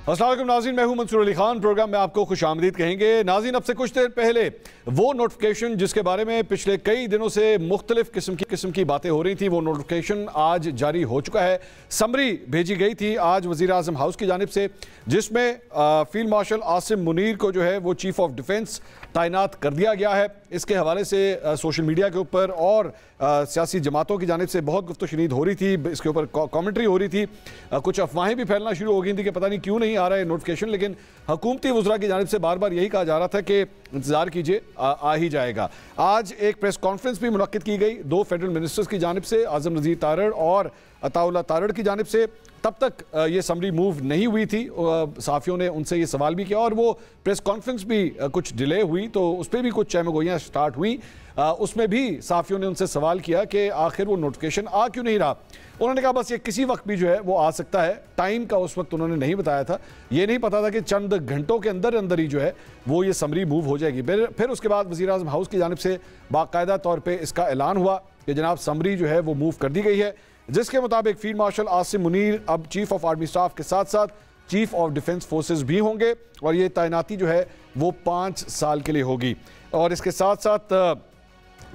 अस्सलाम वालेकुम नाज़रीन, मैं हूं मंसूर अली खान। प्रोग्राम में आपको खुश आमदीद कहेंगे। नाज़रीन, अब से कुछ देर पहले वो नोटिफिकेशन जिसके बारे में पिछले कई दिनों से मुख्तलिफ किस्म की बातें हो रही थी, वो नोटिफिकेशन आज जारी हो चुका है। समरी भेजी गई थी आज वज़ीर आज़म हाउस की जानिब से, जिसमें फील्ड मार्शल आसिम मुनीर को जो है वो चीफ ऑफ डिफेंस तैनात कर दिया गया है। इसके हवाले से सोशल मीडिया के ऊपर और सियासी जमातों की जानिब से बहुत गुफ्तगू शनीद हो रही थी, इसके ऊपर कॉमेंट्री हो रही थी। कुछ अफवाहें भी फैलना शुरू हो गई थी कि पता नहीं क्यों नहीं आ रहा है नोटिफिकेशन, लेकिन हुकूमती वज़रा की जानिब से बार बार यही कहा जा रहा था कि इंतज़ार कीजिए, आ ही जाएगा। आज एक प्रेस कॉन्फ्रेंस भी मुनक्किद की गई दो फेडरल मिनिस्टर्स की जानिब से, आज़म नज़ीर तारड़ और अताउल्लाह तारड़ की जानिब से। तब तक ये समरी मूव नहीं हुई थी। सहाफ़ियों ने उनसे ये सवाल भी किया और वो प्रेस कॉन्फ्रेंस भी कुछ डिले हुई, तो उस पर भी कुछ चहमगोइयाँ स्टार्ट हुई। उसमें भी सहाफ़ियों ने उनसे सवाल किया कि आखिर वो नोटिफिकेशन आ क्यों नहीं रहा। उन्होंने कहा बस ये किसी वक्त भी जो है वो आ सकता है। टाइम का उस वक्त उन्होंने नहीं बताया था, ये नहीं पता था कि चंद घंटों के अंदर अंदर ही जो है वो ये समरी मूव हो जाएगी। फिर उसके बाद वज़ीर आज़म हाउस की जानिब से बाकायदा तौर पर इसका ऐलान हुआ कि जनाब समरी जो है वो मूव कर दी गई है, जिसके मुताबिक फील्ड मार्शल आसिम मुनीर अब चीफ ऑफ आर्मी स्टाफ के साथ साथ चीफ ऑफ डिफेंस फोर्सेस भी होंगे और ये तैनाती जो है वो 5 साल के लिए होगी। और इसके साथ साथ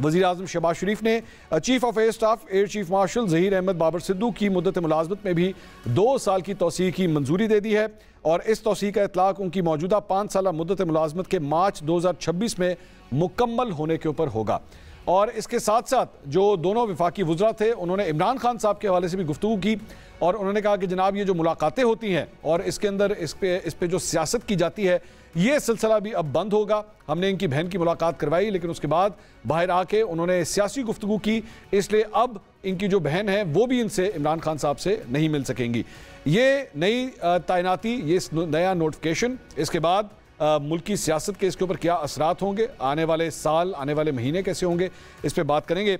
वज़ीर आज़म शहबाज शरीफ ने chief of air staff air chief marshal Zaheer Ahmed Babar Sidhu की मुद्दत मुलाजमत में भी 2 साल की तौसीह की मंजूरी दे दी है और इस तौसीह का इतलाक़ उनकी मौजूदा 5 साल मुद्दत मुलाजमत के मार्च 2026 में मुकम्मल होने के ऊपर होगा। और इसके साथ साथ जो दोनों वफाकी वज़रा थे, उन्होंने इमरान खान साहब के हवाले से भी गुफ्तगू की और उन्होंने कहा कि जनाब ये जो मुलाकातें होती हैं और इसके अंदर इस पे जो सियासत की जाती है, ये सिलसिला भी अब बंद होगा। हमने इनकी बहन की मुलाकात करवाई, लेकिन उसके बाद बाहर आके उन्होंने सियासी गुफ्तगू की, इसलिए अब इनकी जो बहन है वो भी इनसे इमरान खान साहब से नहीं मिल सकेंगी। ये नई तैनाती, ये नया नोटिफिकेशन, इसके बाद मुल्क की सियासत के इसके ऊपर क्या असरात होंगे, आने वाले साल, आने वाले महीने कैसे होंगे, इस पर बात करेंगे।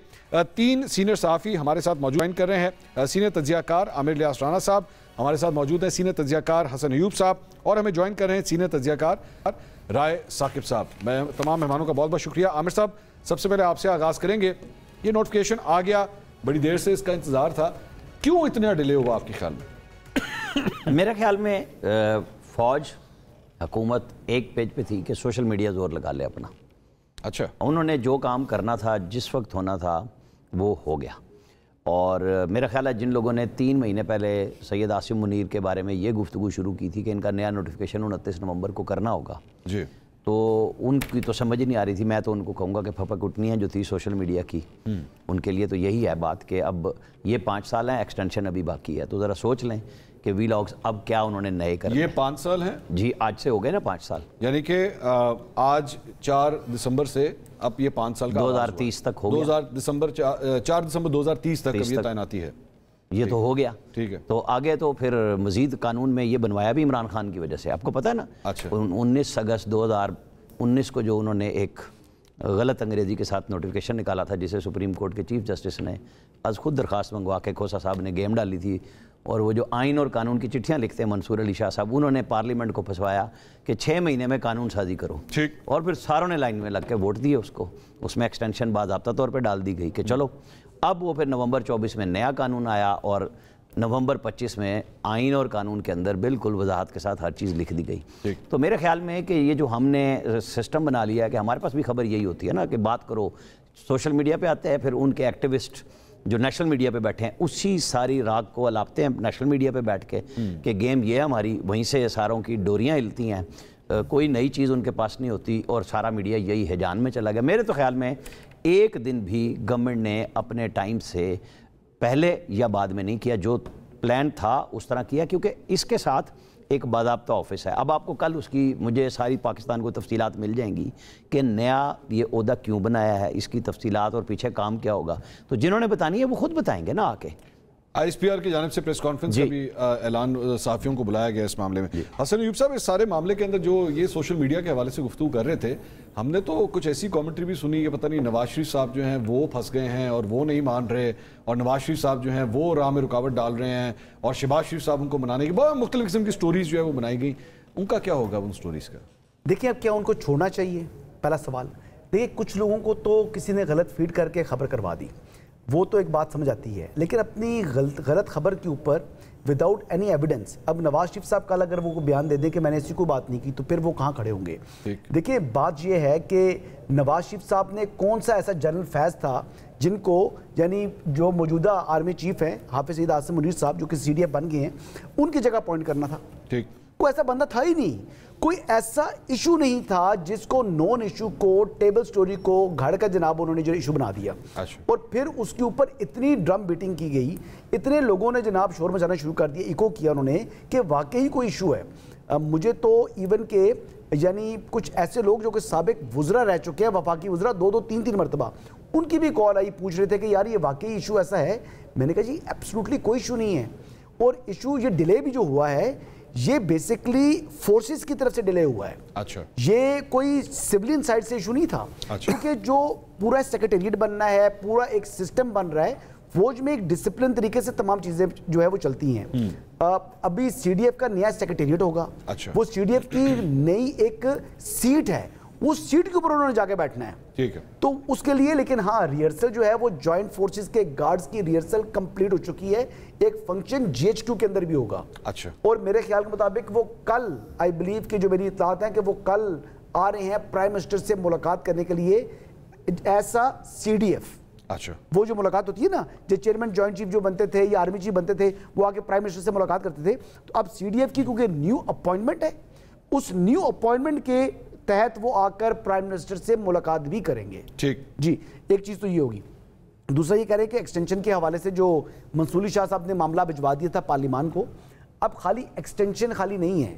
3 सीनियर सहाफ़ी हमारे साथ मौजूद कर रहे हैं। सीनियर तज्ज़ियाकार आमिर लियास राना साहब हमारे साथ मौजूद हैं, सीनियर तज्ज़ियाकार हसन अयूब साहब, और हमें ज्वाइन कर रहे हैं सीनियर तज्ज़ियाकार राय साकिब साहब। मैं तमाम मेहमानों का बहुत बहुत शुक्रिया। आमिर साहब, सबसे पहले आपसे आगाज़ करेंगे। ये नोटिफिकेशन आ गया, बड़ी देर से इसका इंतज़ार था, क्यों इतना डिले हुआ आपके ख्याल में? मेरे ख्याल में फ़ौज हुकूमत एक पेज पे थी कि सोशल मीडिया ज़ोर लगा ले अपना। अच्छा, उन्होंने जो काम करना था, जिस वक्त होना था, वो हो गया। और मेरा ख्याल है जिन लोगों ने 3 महीने पहले सैयद आसिम मुनीर के बारे में ये गुफ्तगू शुरू की थी कि इनका नया नोटिफिकेशन 29 नवंबर को करना होगा जी, तो उनकी तो समझ ही नहीं आ रही थी। मैं तो उनको कहूँगा कि फपक उठनी है जो थी सोशल मीडिया की, उनके लिए तो यही है बात कि अब ये 5 साल हैं, एक्सटेंशन अभी बाकी है। तो ज़रा सोच लें कि वीलॉग्स अब क्या उन्होंने नए कर, ये 5 साल हैं जी, आज से हो गए ना 5 साल, यानी कि आज 4 दिसंबर से अब ये 5 साल का 2030 तक हो गया। 4 दिसंबर 2030 तक अब ये तैनाती है, ये तो हो गया। ठीक है, तो आगे तो फिर मजीद कानून में ये बनवाया भी इमरान खान की वजह से, आपको पता है ना। अच्छा, 19 अगस्त 2019 को जो उन्होंने एक गलत अंग्रेज़ी के साथ नोटिफिकेशन निकाला था, जिसे सुप्रीम कोर्ट के चीफ जस्टिस ने आज खुद दरख्वास्त मंगवा के खोसा साहब ने गेम डाली थी, और वो जो आइन और कानून की चिट्ठियाँ लिखते हैं मंसूर अली शाह साहब, उन्होंने पार्लियामेंट को फंसवाया कि 6 महीने में कानून साजी करो, ठीक, और फिर सारों ने लाइन में लग के वोट दिए उसको। उसमें एक्सटेंशन बाज़ाब्ता तौर पे डाल दी गई कि चलो। अब वो फिर नवंबर 24 में नया कानून आया और नवंबर 25 में आइन और कानून के अंदर बिल्कुल वजाहत के साथ हर चीज़ लिख दी गई। तो मेरे ख्याल में कि ये जो हमने सिस्टम बना लिया है कि हमारे पास भी खबर यही होती है ना कि बात करो, सोशल मीडिया पे आते हैं, फिर उनके एक्टिविस्ट जो नेशनल मीडिया पे बैठे हैं उसी सारी राग को अलापते हैं नेशनल मीडिया पे बैठ के कि गेम ये हमारी, वहीं से सारों की डोरियाँ हिलती हैं, कोई नई चीज़ उनके पास नहीं होती और सारा मीडिया यही हैजान में चला गया। मेरे तो ख्याल में एक दिन भी गवर्नमेंट ने अपने टाइम से पहले या बाद में नहीं किया, जो प्लान था उस तरह किया, क्योंकि इसके साथ एक बाज़ाब्ता ऑफिस है। अब आपको कल उसकी, मुझे सारी पाकिस्तान को तफसीलात मिल जाएंगी कि नया ये ओहदा क्यों बनाया है, इसकी तफसीलात और पीछे काम क्या होगा। तो जिन्होंने बतानी है वो खुद बताएंगे ना आके। ISPR की जानिब से प्रेस कॉन्फ्रेंस का भी ऐलान सहाफ़ियों को बुलाया गया इस मामले में। हसन अयूब साहब, इस सारे मामले के अंदर जो ये सोशल मीडिया के हवाले से गुफ्तगू कर रहे थे, हमने तो कुछ ऐसी कमेंट्री भी सुनी कि पता नहीं नवाज शरीफ साहब जो हैं वो फंस गए हैं और वो नहीं मान रहे, और नवाज शरीफ साहब जो हैं वो राह में रुकावट डाल रहे हैं, और शहबाज शरीफ साहब उनको मनाने की बहुत मुख्तलिफ किस्म की स्टोरीज जो है वो बनाई गई। उनका क्या होगा उन स्टोरीज का? देखिए, अब क्या उनको छोड़ना चाहिए, पहला सवाल। देखिए, कुछ लोगों को तो किसी ने गलत फीड करके खबर करवा दी, वो तो एक बात समझ आती है, लेकिन अपनी गलत खबर के ऊपर विदाउट एनी एविडेंस। अब नवाज शरीफ साहब कल अगर वो बयान दे दें कि मैंने ऐसी कोई बात नहीं की, तो फिर वो कहाँ खड़े होंगे? देखिए बात ये है कि नवाज शरीफ साहब ने कौन सा ऐसा जनरल फैज था जिनको, यानी जो मौजूदा आर्मी चीफ हैं हाफिज सईद आसिम मुनीर साहब जो कि CDF बन गए हैं, उनकी जगह अपॉइंट करना था। ठीक, कोई ऐसा बंदा था ही नहीं, कोई ऐसा इशू नहीं था जिसको नॉन इशू को, टेबल स्टोरी को घर का जनाब उन्होंने जो इशू बना दिया। और फिर उसके ऊपर इतनी ड्रम बीटिंग की गई, इतने लोगों ने जनाब शोर मचाना शुरू कर दिया, इको किया उन्होंने कि वाकई कोई इशू है। मुझे तो इवन के यानी कुछ ऐसे लोग जो कि साबिक वुज़रा रह चुके हैं, वफाकी वुज़रा 2-2, 3-3 मरतबा, उनकी भी कॉल आई, पूछ रहे थे कि यार ये वाकई इशू ऐसा है। मैंने कहा जी एब्सोल्युटली कोई इशू नहीं है। और इशू ये डिले भी जो हुआ है ये बेसिकली फोर्सेस की तरफ से डिले हुआ है। अच्छा, ये कोई सिविलियन साइड से इशू नहीं था। अच्छा, क्योंकि जो पूरा सेक्रेटेरिएट बनना है, पूरा एक सिस्टम बन रहा है, फौज में एक डिसिप्लिन तरीके से तमाम चीजें जो है वो चलती हैं। अभी CDF का नया सेक्रेटेरिएट होगा। अच्छा, वो CDF की नई एक सीट है, उस सीट के ऊपर उन्होंने जाके बैठना है। ठीक है, तो उसके लिए लेकिन हाँ रिहर्सल जो है वो जॉइंट फोर्सेस के गार्ड्स की रिहर्सल कंप्लीट हो चुकी है। एक फंक्शन GH2 के अंदर भी होगा। अच्छा, और मेरे ख्याल के मुताबिक वो कल, आई बिलीव कि जो मेरी इत्तलात है कि वो कल आ रहे हैं प्राइम मिनिस्टर से मुलाकात करने के लिए ऐसा CDF। अच्छा, वो जो मुलाकात होती है ना, जो चेयरमैन जॉइंट चीफ जो बनते थे या आर्मी चीफ बनते थे, वो आके प्राइम मिनिस्टर से मुलाकात करते थे। तो अब CDF की क्योंकि न्यू अपॉइंटमेंट है, उस न्यू अपॉइंटमेंट के तहत वो आकर प्राइम मिनिस्टर से मुलाकात भी करेंगे। ठीक जी, एक चीज तो ये होगी। दूसरा ये कह रहे हैं कि एक्सटेंशन के हवाले से जो मंसूर अली शाह साहब ने मामला भिजवा दिया था पार्लियामान को, अब खाली एक्सटेंशन खाली नहीं है,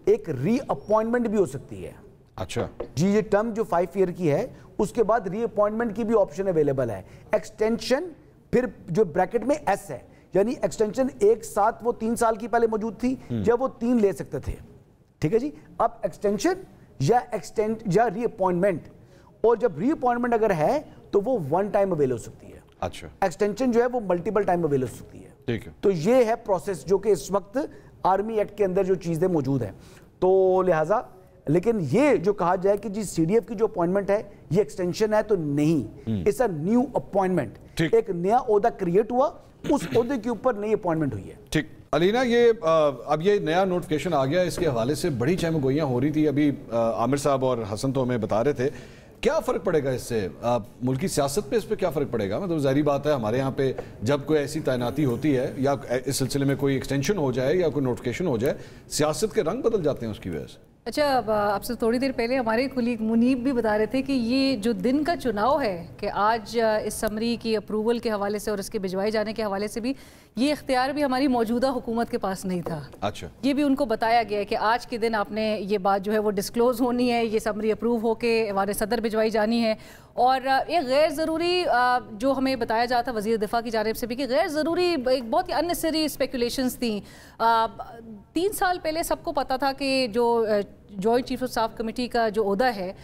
एक री अपॉइंटमेंट भी हो सकती है। अच्छा जी, ये टर्म जो 5 ईयर की है उसके बाद री अपॉइंटमेंट की भी ऑप्शन अवेलेबल है। एक्सटेंशन फिर जो ब्रैकेट में S है, यानी एक्सटेंशन एक साथ वो 3 साल की पहले मौजूद थी जब वो 3 ले सकते थे। ठीक है जी, अब एक्सटेंशन या एक्सटेंड या री अपॉइंटमेंट, और जब री अपॉइंटमेंट अगर है तो वो 1 टाइम अवेल हो सकती है। अच्छा, एक्सटेंशन जो है वो मल्टीपल टाइम अवेल हो सकती है। ठीक है, तो ये है प्रोसेस जो कि इस वक्त आर्मी एक्ट के अंदर जो चीजें मौजूद हैं। तो लिहाजा लेकिन ये जो कहा जाए कि जी CDF की जो अपॉइंटमेंट है ये एक्सटेंशन है, तो नहीं, इट्स अ न्यू अपॉइंटमेंट। एक नया ओहदा क्रिएट हुआ, उस ओहदे के ऊपर नई अपॉइंटमेंट हुई है। ठीक, अलीना, ये अब ये नया नोटिफिकेशन आ गया, इसके हवाले से बड़ी चहमगोइयां हो रही थी। अभी आमिर साहब और हसन तो हमें बता रहे थे, क्या फ़र्क पड़ेगा इससे मुल्की सियासत पे? इस पे क्या फ़र्क पड़ेगा? मतलब ज़ाहिर बात है हमारे यहाँ पे जब कोई ऐसी तैनाती होती है या इस सिलसिले में कोई एक्सटेंशन हो जाए या कोई नोटिफिकेशन हो जाए, सियासत के रंग बदल जाते हैं उसकी वजह से। अच्छा, आपसे थोड़ी देर पहले हमारे कुलीग मुनीब भी बता रहे थे कि ये जो दिन का चुनाव है कि आज इस समरी की अप्रूवल के हवाले से और इसके भिजवाए जाने के हवाले से भी ये इख्तियार भी हमारी मौजूदा हुकूमत के पास नहीं था। अच्छा, ये भी उनको बताया गया है कि आज के दिन आपने ये बात जो है वो डिस्क्लोज़ होनी है, ये समरी अप्रूव होके हमारे सदर भिजवाई जानी है। और एक गैर ज़रूरी जो हमें बताया जाता वज़ीर दिफा की जानिब से भी कि गैर ज़रूरी एक बहुत ही अननेसेसरी स्पेकुलेशंस थी। 3 साल पहले सबको पता था कि जो joint chief of staff committee का जो ओहदा है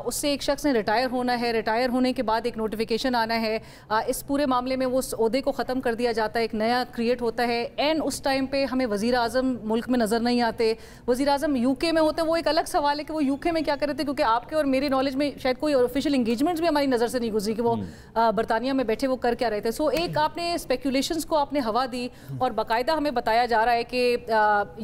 उससे एक शख्स ने रिटायर होना है, रिटायर होने के बाद एक नोटिफिकेशन आना है, इस पूरे मामले में वो उस ओहदे को ख़त्म कर दिया जाता है, एक नया क्रिएट होता है। एंड उस टाइम पे हमें वज़ीर आज़म मुल्क में नज़र नहीं आते, वज़ीर आज़म UK में होते। वो एक अलग सवाल है कि वो UK में क्या कर रहे थे, क्योंकि आपके और मेरे नॉलेज में शायद कोई ऑफिशियल इंगेजमेंट्स भी हमारी नज़र से नहीं गुजरी कि वो बरतानिया में बैठे वो कर क्या रहे थे। सो एक आपने स्पेकुलेशंस को आपने हवा दी और बाकायदा हमें बताया जा रहा है कि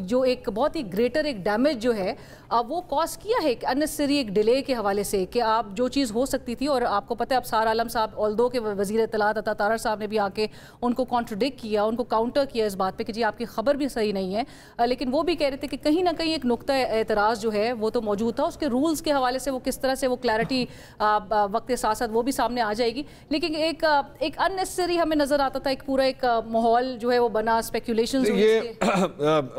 जो एक बहुत ही ग्रेटर एक डैमेज जो है वो कॉज किया है अननेसेसरी एक डिले के हवाले से, कि आप जो चीज़ हो सकती थी, और आपको पता है अबसार आलम साहब ऑल्दो के वज़ीर इत्तलात अता तारर साहब ने भी आके उनको कॉन्ट्रडिक्ट किया, उनको काउंटर किया इस बात पे कि जी आपकी खबर भी सही नहीं है, लेकिन वो भी कह रहे थे कि कहीं ना कहीं एक नुक्ता एतराज़ जो है वो तो मौजूद था। उसके रूल्स के हवाले से वो किस तरह से वो क्लैरिटी वक्त के साथ साथ वो भी सामने आ जाएगी, लेकिन एक अननेसेसरी हमें नज़र आता था एक पूरा एक माहौल जो है वो बना स्पेकुलेशंस। ये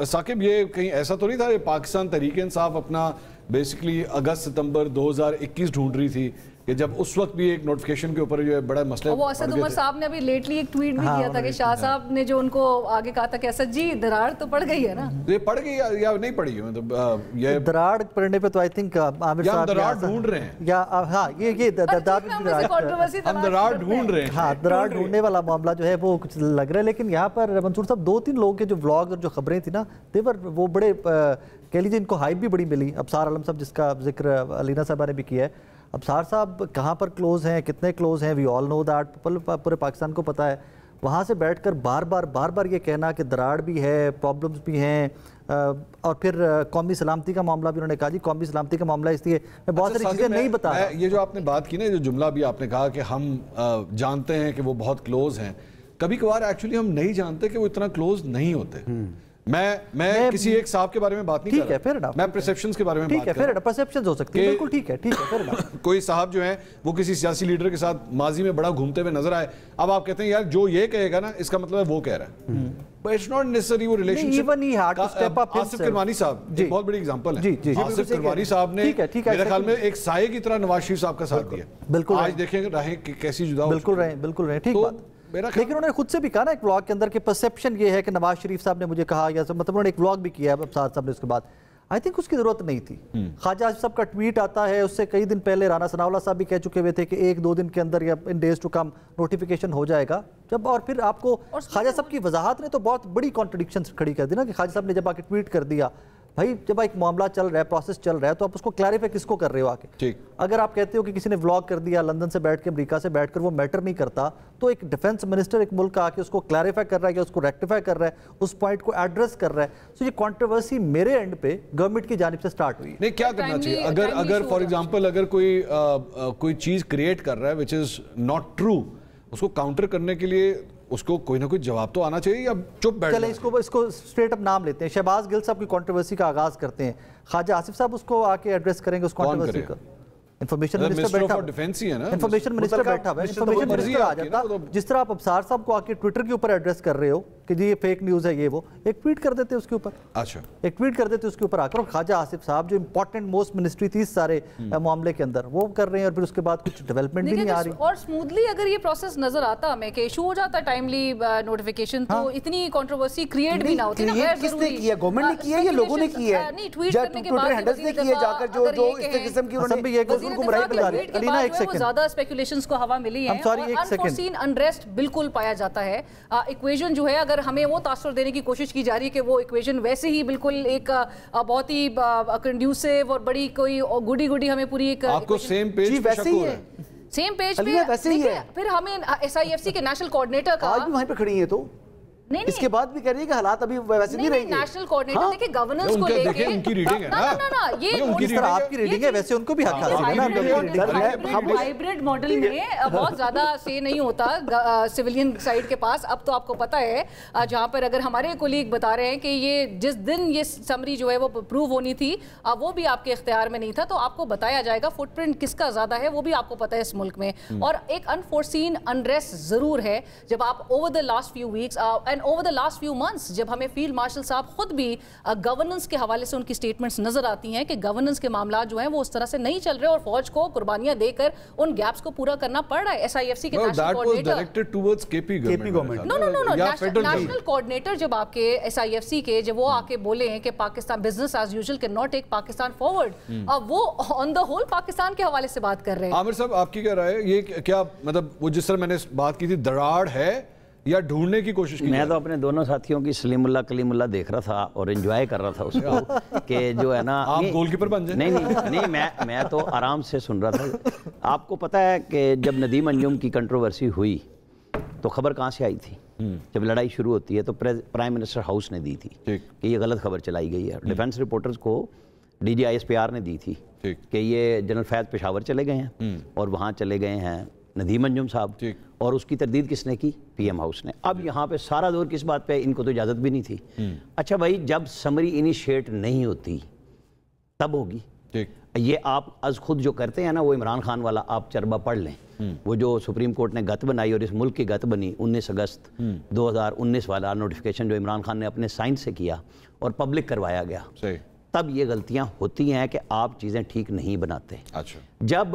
साकिब, ये कहीं ऐसा तो नहीं था पाकिस्तान तहरीक इंसाफ अपना बेसिकली अगस्त सितंबर 2021 ढूंढ रही थी कि जब उस वक्त भी एक नोटिफिकेशन के ऊपर जो है बड़ा मसला, वो असद उमर साहब ने अभी लेटली एक ट्वीट भी किया था कि शाह साहब ने जो उनको आगे कहा था कि असद जी दरार तो पड़ गई है ना, ये पड़ गई या नहीं पड़ी? मतलब ये दरार पड़ने पे तो आई थिंक आमिर साहब दरार ढूंढ रहे हैं या हाँ ये दरार ढूंढ रहे हैं। हाँ, दरार ढूंढने वाला मामला जो है वो कुछ लग रहा है। लेकिन यहाँ पर मंसूर साहब 2-3 लोगों के जो व्लॉग और जो खबरें थी ना, देवर वो बड़े कह लीजिए इनको हाइप भी बड़ी मिली। अबसार आलम साहब जिसका जिक्र अलीना साहबा ने भी किया है, अबसार साहब कहाँ पर क्लोज हैं, कितने क्लोज हैं, वी ऑल नो दैट, पूरे पाकिस्तान को पता है। وہاں سے بیٹھ کر بار بار یہ کہنا کہ دراڑ بھی ہے، پرابلمز بھی ہیں، اور پھر قومی سلامتی کا معاملہ بھی انہوں نے کہا جی قومی سلامتی کا معاملہ اس لیے میں بہت ساری چیزیں نہیں بتا رہا. یہ جو آپ نے بات کی نا، جو جملہ بھی آپ نے کہا کہ ہم جانتے ہیں کہ وہ بہت کلوز ہیں، کبھی کبھار ایکچولی ہم نہیں جانتے کہ وہ اتنا کلوز نہیں ہوتے. میں کسی ایک صاحب کے بارے میں بات نہیں کر رہا، میں پرسیپشنز کے بارے میں بات کر رہا ہوں. پرسیپشنز ہو سکتی ہے، بالکل ٹھیک ہے. کوئی صاحب جو ہیں وہ کسی سیاسی لیڈر کے ساتھ ماضی میں بڑا گھومتے ہوئے نظر آئے، اب آپ کہتے ہیں یار جو یہ کہے گا نا اس کا مطلب ہے وہ کہہ رہا ہے. But it's not necessary وہ ریلیشنشپ. آصف کرمانی صاحب ایک بہت بڑی ایگزامپل ہے. آصف کرمانی صاحب نے میرے خیال میں ایک سائے کی طرح نواز شریف صاحب کا ساتھ دیا. آج دیکھیں راہیں کیسی جدا ہو. بالکل رہے ٹھیک بات. لیکن انہوں نے خود سے بھی کہا نا ایک ولاگ کے اندر کہ پرسیپشن یہ ہے کہ نواز شریف صاحب نے مجھے کہا، یا مطلب انہوں نے ایک ولاگ بھی کیا ہے ابصار صاحب نے اس کے بعد. آئی تھنک اس کی ضرورت نہیں تھی. خواجہ آصف صاحب کا ٹویٹ آتا ہے، اس سے کئی دن پہلے رانا ثناء اللہ صاحب بھی کہہ چکے ہوئے تھے کہ 1-2 دن کے اندر یا ان ڈیز ٹو کم نوٹیفیکیشن ہو جائے گا. جب اور پھر آپ کو خواجہ صاحب کی وضاحت نے تو بہت بڑی کانٹرڈکشن کھڑی کر دی نا، کہ خواجہ صاحب نے جب آ کے ٹویٹ کر دیا بھائی جب ایک معاملہ چل رہا ہے، پروسیس چل رہا ہے، تو آپ اس کو کلیریفائی کس کو کر رہے ہو آ کے؟ اگر آپ کہتے ہو کہ کسی نے ولاگ کر دیا لندن سے بیٹھ کے، امریکہ سے بیٹھ کر، وہ میٹر نہیں کرتا، تو ایک ڈیفنس منسٹر ایک ملک آ کے اس کو کلیریفائی کر رہا ہے یا اس کو ریکٹیفائی کر رہا ہے، اس پوائنٹ کو ایڈریس کر رہا ہے. سو یہ کنٹروورسی میرے اینڈ پہ گورنمنٹ کی جانب سے سٹارٹ ہوئی. نہیں کیا کرنا چاہیے اگر فار ایگزامپل اگر کوئی چیز کریٹ کر رہا ہے وچ از ناٹ ٹرو، اس کو کاؤنٹر کرنے کے لیے اس کو کوئی نہ کوئی جواب تو آنا چاہیے یا چپ بیٹھ چلیں اس کو اسٹریٹ اپ نام لیتے ہیں. شہباز گل صاحب کی کنٹروورسی کا آغاز کرتے ہیں، خواجہ آصف صاحب اس کو آ کے ایڈریس کریں گے اس کنٹروورسی کو. انفارمیشن منسٹر بیٹھا ہوا ہے، انفارمیشن منسٹر بیٹھا ہوا ہے، انفارمیشن منسٹر آ جاتا. جس طرح آپ ابصار صاحب کو آ کے ٹویٹر کے اوپر ایڈریس کر رہے ہو کہ جی یہ فیک نیوز ہے، یہ وہ ایک ٹویٹ کر دیتے اس کے اوپر. اچھا ایک ٹویٹ کر دیتے اس کے اوپر آ کر. اور خواجہ آصف صاحب جو امپورٹنٹ موسٹ منسٹری تھی اس سارے معاملے کے اندر، وہ کر رہے ہیں، اور پھر اس کے بعد کچھ ڈیولپمنٹ بھی نہیں آ رہی. اور اسموتھلی اگر یہ پروسیس نظر آتا ہمیں کہ ایشو ہو جاتا ٹائملی نوٹیفیکیشن، تو اتنی کنٹروورسی کریٹ بھی نہ ہوتی. کس نے کی ہے؟ گورنمنٹ نے کی ہے یا لوگوں نے کی ہے؟ نہیں، ٹویٹ کرنے کے بعد ہینڈلز نے کی ہے جا کر جو اس قسم کی انہوں نے گمراہی پھیلا رہی ہے. علینا ایک سیکنڈ، زیادہ اسپیکولیشنز کو ہوا ملی ہے اور انفورسین انریسٹ بالکل پایا جاتا ہے. ایکویژن جو ہے اگر ہمیں وہ تاثر دینے کی کوشش کی جا رہی ہے کہ وہ ایکویژن ویسے ہی بالکل ایک بہت ہی کنڈیوسیو اور بڑی کوئی گڈی ہمیں پوری ایک آپ کو سیم پیج پہ شک ہو رہا ہے. سیم پیج پہ پھر ہمیں ایس آئی ایف سی کے نیشنل کوآرڈینیٹر کا آج بھی وہیں پہ کھڑی ہیں تو اس کے بعد بھی کہہ رہی ہے کہ حالات ابھی ویسے نہیں رہیں گے. نیشنل کوآرڈینیٹر دیکھیں گورننس کو لے کے ان کی ریڈنگ ہے نا، جس طرح آپ کی ریڈنگ ہے ویسے ان کو بھی حق حاصل ہے نا. ہائیبرڈ ماڈل میں بہت زیادہ سے نہیں ہوتا سیولین سائڈ کے پاس. اب تو آپ کو پتا ہے جہاں پر اگر ہمارے کولیگ بتا رہے ہیں کہ یہ جس دن یہ سمری جو ہے وہ اپروو ہونی تھی وہ بھی آپ کے اختیار میں نہیں تھا، تو آپ کو بتایا جائے گا فٹ پرنٹ کس کا زیادہ ہے، وہ بھی آپ کو پتا ہے اس ملک میں. اور ایک انفورسین انریسٹ ضرور ہے جب آپ over the last few weeks and over the last few months جب ہمیں فیلڈ مارشل صاحب خود بھی گورننس کے حوالے سے ان کی سٹیٹمنٹس نظر آتی ہیں کہ گورننس کے معاملات جو ہیں وہ اس طرح سے نہیں چل رہے اور فوج کو قربانیاں دے کر ان گیپس کو پورا کرنا پڑ رہا ہے. ایس آئی ایف سی کے نیشنل کوآرڈینیٹر جب آپ کے ایس آئی ایف سی کے جب وہ آ کے بولے ہیں کہ Pakistan business as usual can not take Pakistan forward, وہ آن دا ہول پاکستان کے حوالے سے بات کر رہے ہیں. عامر صاحب آپ کی کیا رائے ہے؟ یہ کیا مطلب وہ جس طرح میں نے بات کی تھی دراڑ ہے یا ڈھونڈنے کی کوشش کی؟ میں تو اپنے دونوں ساتھیوں کی سلیم اللہ کلیم اللہ دیکھ رہا تھا اور انجوائے کر رہا تھا اس کو کہ جو ہے نا آپ گول کیپر بن جائیں. نہیں میں تو آرام سے سن رہا تھا. آپ کو پتہ ہے کہ جب ندیم انجم کی کنٹروورسی ہوئی تو خبر کہاں سے آئی تھی؟ جب لڑائی شروع ہوتی ہے تو پرائم منسٹر ہاؤس نے دی تھی کہ یہ غلط خبر چلائی گئی ہے. ڈیفنس رپورٹرز کو D G I S P R نے دی تھی کہ یہ جنرل فیض پشاور چلے گئے ہیں اور وہاں چلے گئے ہیں ندیم انجم صاحب، اور اس کی تردید کس نے کی؟ پی ایم ہاؤس نے. اب یہاں پہ سارا دور کس بات پہ؟ ان کو تو اجازت بھی نہیں تھی. اچھا بھائی جب سمری انیشیٹ نہیں ہوتی تب ہوگی. یہ آپ از خود جو کرتے ہیں نا وہ عمران خان والا آپ چربہ پڑھ لیں. وہ جو سپریم کورٹ نے گت بنائی اور اس ملک کی گت بنی 19 اگست 2019 والا نوٹیفیکیشن جو عمران خان نے اپنے سائن سے کیا اور پبلک کروایا گیا، تب یہ غلطیاں ہوتی ہیں کہ آپ چیزیں ٹھیک نہیں بناتے. جب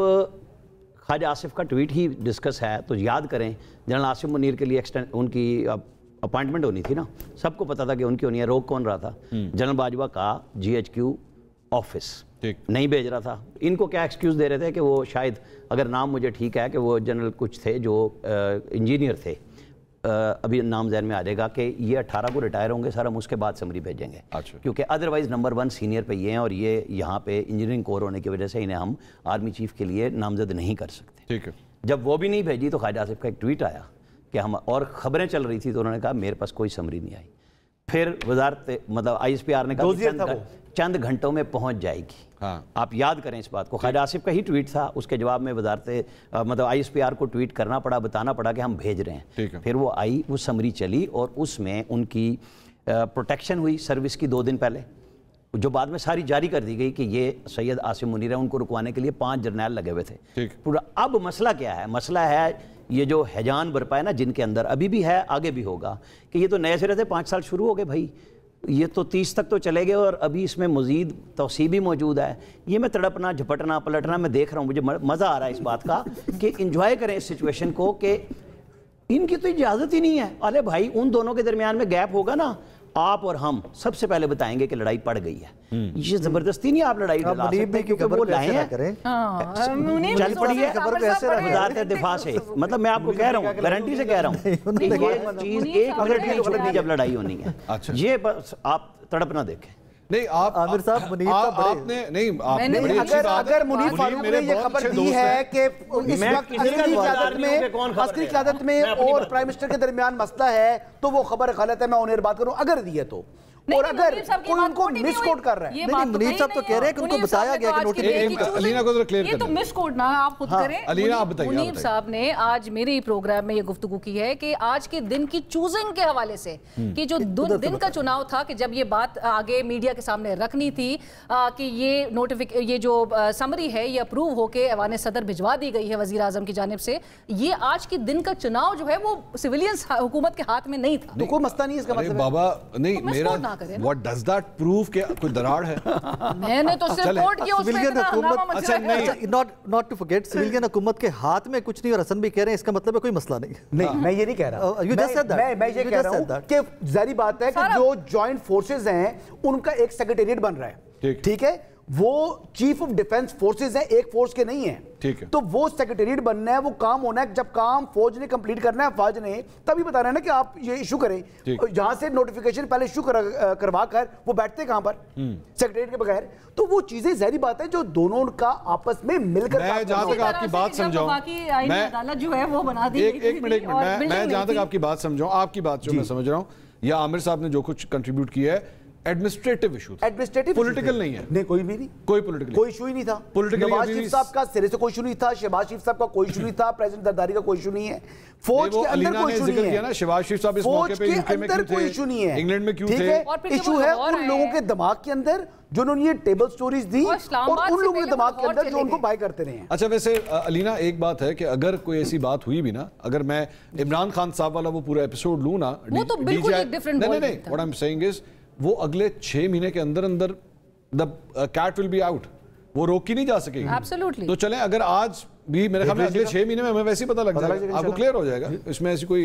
خواجہ آصف کا ٹویٹ ہی ڈسکس ہے تو یاد کریں جنرل آصف منیر کے لیے ان کی اپوائنٹمنٹ ہونی تھی نا، سب کو پتا تھا کہ ان کی ہونی ہے. روک کون رہا تھا؟ جنرل باجوہ کا جی ایچ کیو آفس نہیں بھیج رہا تھا. ان کو کیا ایکسکیوز دے رہے تھے کہ وہ شاید اگر نام مجھے ٹھیک ہے کہ وہ جنرل کچھ تھے جو انجینئر تھے، ابھی نام ذہن میں آ جائے گا، کہ یہ 18 کو ریٹائر ہوں گے سر، ہم اس کے بعد سمری بھیجیں گے کیونکہ ادروائز نمبر 1 سینئر پہ یہ ہیں اور یہ یہاں پہ انجینئرنگ کور ہونے کی وجہ سے انہیں ہم آرمی چیف کے لیے نامزد نہیں کر سکتے. جب وہ بھی نہیں بھیجی تو خواجہ آصف کا ایک ٹویٹ آیا कि हम, और ख़बरें चल रही थी तो उन्होंने कहा मेरे पास कोई समरी नहीं आई। फिर वजारत मतलब ISPR ने कहा चंद घंटों में पहुंच जाएगी। हाँ। आप याद करें इस बात को, ख्वाजा आसिफ का ही ट्वीट था, उसके जवाब में वजारत मतलब ISPR को ट्वीट करना पड़ा, बताना पड़ा कि हम भेज रहे हैं। फिर वो आई, वो समरी चली और उसमें उनकी प्रोटेक्शन हुई सर्विस की 2 दिन पहले, जो बाद में सारी जारी कर दी गई कि ये सैयद आसिम मुनीर है, उनको रुकवाने के लिए 5 जर्नैल लगे हुए थे पूरा। अब मसला क्या है? मसला है ये जो हैजान बरपा है ना जिनके अंदर, अभी भी है आगे भी होगा, कि ये तो नए सिरे से 5 साल शुरू हो गए भाई, ये तो 30 तक तो चले गए और अभी इसमें मज़ीद तौसीब भी मौजूद है। ये मैं तड़पना झपटना पलटना मैं देख रहा हूँ, मुझे मज़ा आ रहा है इस बात का कि इंजॉय करें इस सिचुएशन को, कि इनकी तो इजाज़त ही नहीं है। अरे भाई उन दोनों के दरमियान में गैप होगा ना, आप और हम सबसे पहले बताएंगे कि लड़ाई पड़ गई है। ये जबरदस्ती नहीं आप लड़ाई दिला सकते, क्योंकि वो लाए हैं चल पड़ी है वजारत दिफा से। मतलब मैं आपको कह रहा हूँ, गारंटी से कह रहा हूँ, ये चीज 1 मिनट नहीं छोड़नी जब लड़ाई होनी है। ये बस आप तड़पना देखें। नहीं आप आमिर साहब, मुनीर साहब आपने नहीं आपने बड़ी अच्छी बात है। अगर मुनीर फारूक ने ये खबर दी है कि इस वक्त अस्करी क़यादत में और प्राइम मिनिस्टर के दरमियान मसला है, तो वो खबर गलत है। मैं ऑन एयर बात करूं, अगर दी है तो, और अगर कोई उनको मिसकोट कर रहा है। नहीं, मुनीर साहब तो कह रहे हैं कि उनको बताया गया कि नोटिफिकेशन, अलीना को जरा क्लियर ये तो मिसकोट ना आप खुद करें। अलीना आप बताइए। मुनीर साहब ने आज मेरे ही प्रोग्राम में ये गुफ्तगू की है कि आज के दिन की चूजिंग के हवाले से, कि जो दिन का चुनाव था, कि जब ये बात आगे मीडिया के सामने रखनी थी कि ये जो समरी है ये अप्रूव होके ऐवान सदर भिजवा दी गई है वजीर आजम की जानिब से, ये आज के दिन का चुनाव जो है वो सिविलियंस हुकूमत के हाथ में नहीं था। तो कोई मसला नहीं इसका मतलब बाबा नहीं मेरा What does that prove कि कोई दरार है? मैंने तो सिर्फ कोर्ट किया उसमें इतना हंगामा मचा है। not to forget, सिविलियन हुकूमत के हाथ में कुछ नहीं, और हसन भी कह रहे हैं इसका मतलब है कोई मसला नहीं। नहीं, मैं ये नहीं कह रहा। मैं ये कह रहा हूँ कि जारी बात है कि जो जॉइंट फोर्सेज हैं उनका एक सेक्रेटेरिएट बन रहा है, ठीक है, वो चीफ ऑफ डिफेंस फोर्सेज है, एक फोर्स के नहीं है, ठीक है। तो वो सेक्रेटेरिएट बनना है, वो काम होना है। जब काम फौज ने कंप्लीट करना है, फौज ने तभी बता रहे हैं ना कि आप ये इशू करें। जहां से नोटिफिकेशन पहले इशू करवा कर वो बैठते कहां पर, सेक्रेटेरिएट के बगैर। तो वो चीजें जाहिर बात है जो दोनों का आपस में मिलकर, मैं जहां तक आपकी बात समझाऊं, मैं अदालत जो है वो बना दी। एक मिनट मैं जहां तक आपकी बात समझाऊं, आपकी बात जो मैं समझ रहा हूं, या आमिर साहब ने जो कुछ कंट्रीब्यूट किया है, एडमिनिस्ट्रेटिव इशू, एडमिनिस्ट्रेटिव, पॉलिटिकल नहीं है। नहीं, कोई भी नहीं, कोई पॉलिटिकल, कोई इशू ही नहीं था। नवाज शरीफ साहब का सिरे से कोई इशू नहीं था, शहबाज शरीफ साहब का कोई इशू नहीं था, प्रेसिडेंट जरदारी का कोई इशू नहीं है, फौज के अंदर कोई इशू नहीं है ना। शहबाज शरीफ साहब इस मौके पे यूके में क्यों थे, कोई इशू नहीं है, इंग्लैंड में क्यों थे? इशू है उन लोगों के दिमाग के अंदर जिन्होंने ये टेबल स्टोरीज दी, और उन लोगों के दिमाग के अंदर जो उनको बाय करते रहे हैं। अच्छा, वैसे अलीना एक बात है कि अगर कोई ऐसी बात हुई भी ना, अगर मैं इमरान खान साहब वाला वो पूरा एपिसोड लूं ना, वो तो बिल्कुल एक डिफरेंट नहीं, what I am saying is वो अगले 6 महीने के अंदर अंदर the cat will be out, वो रोक ही नहीं जा सकेगी। Absolutely. तो चलें, अगर आज भी मेरे ख्याल में अगले 6 महीने में हमें वैसे ही पता लग जाएगा, आपको क्लियर हो जाएगा, इसमें ऐसी कोई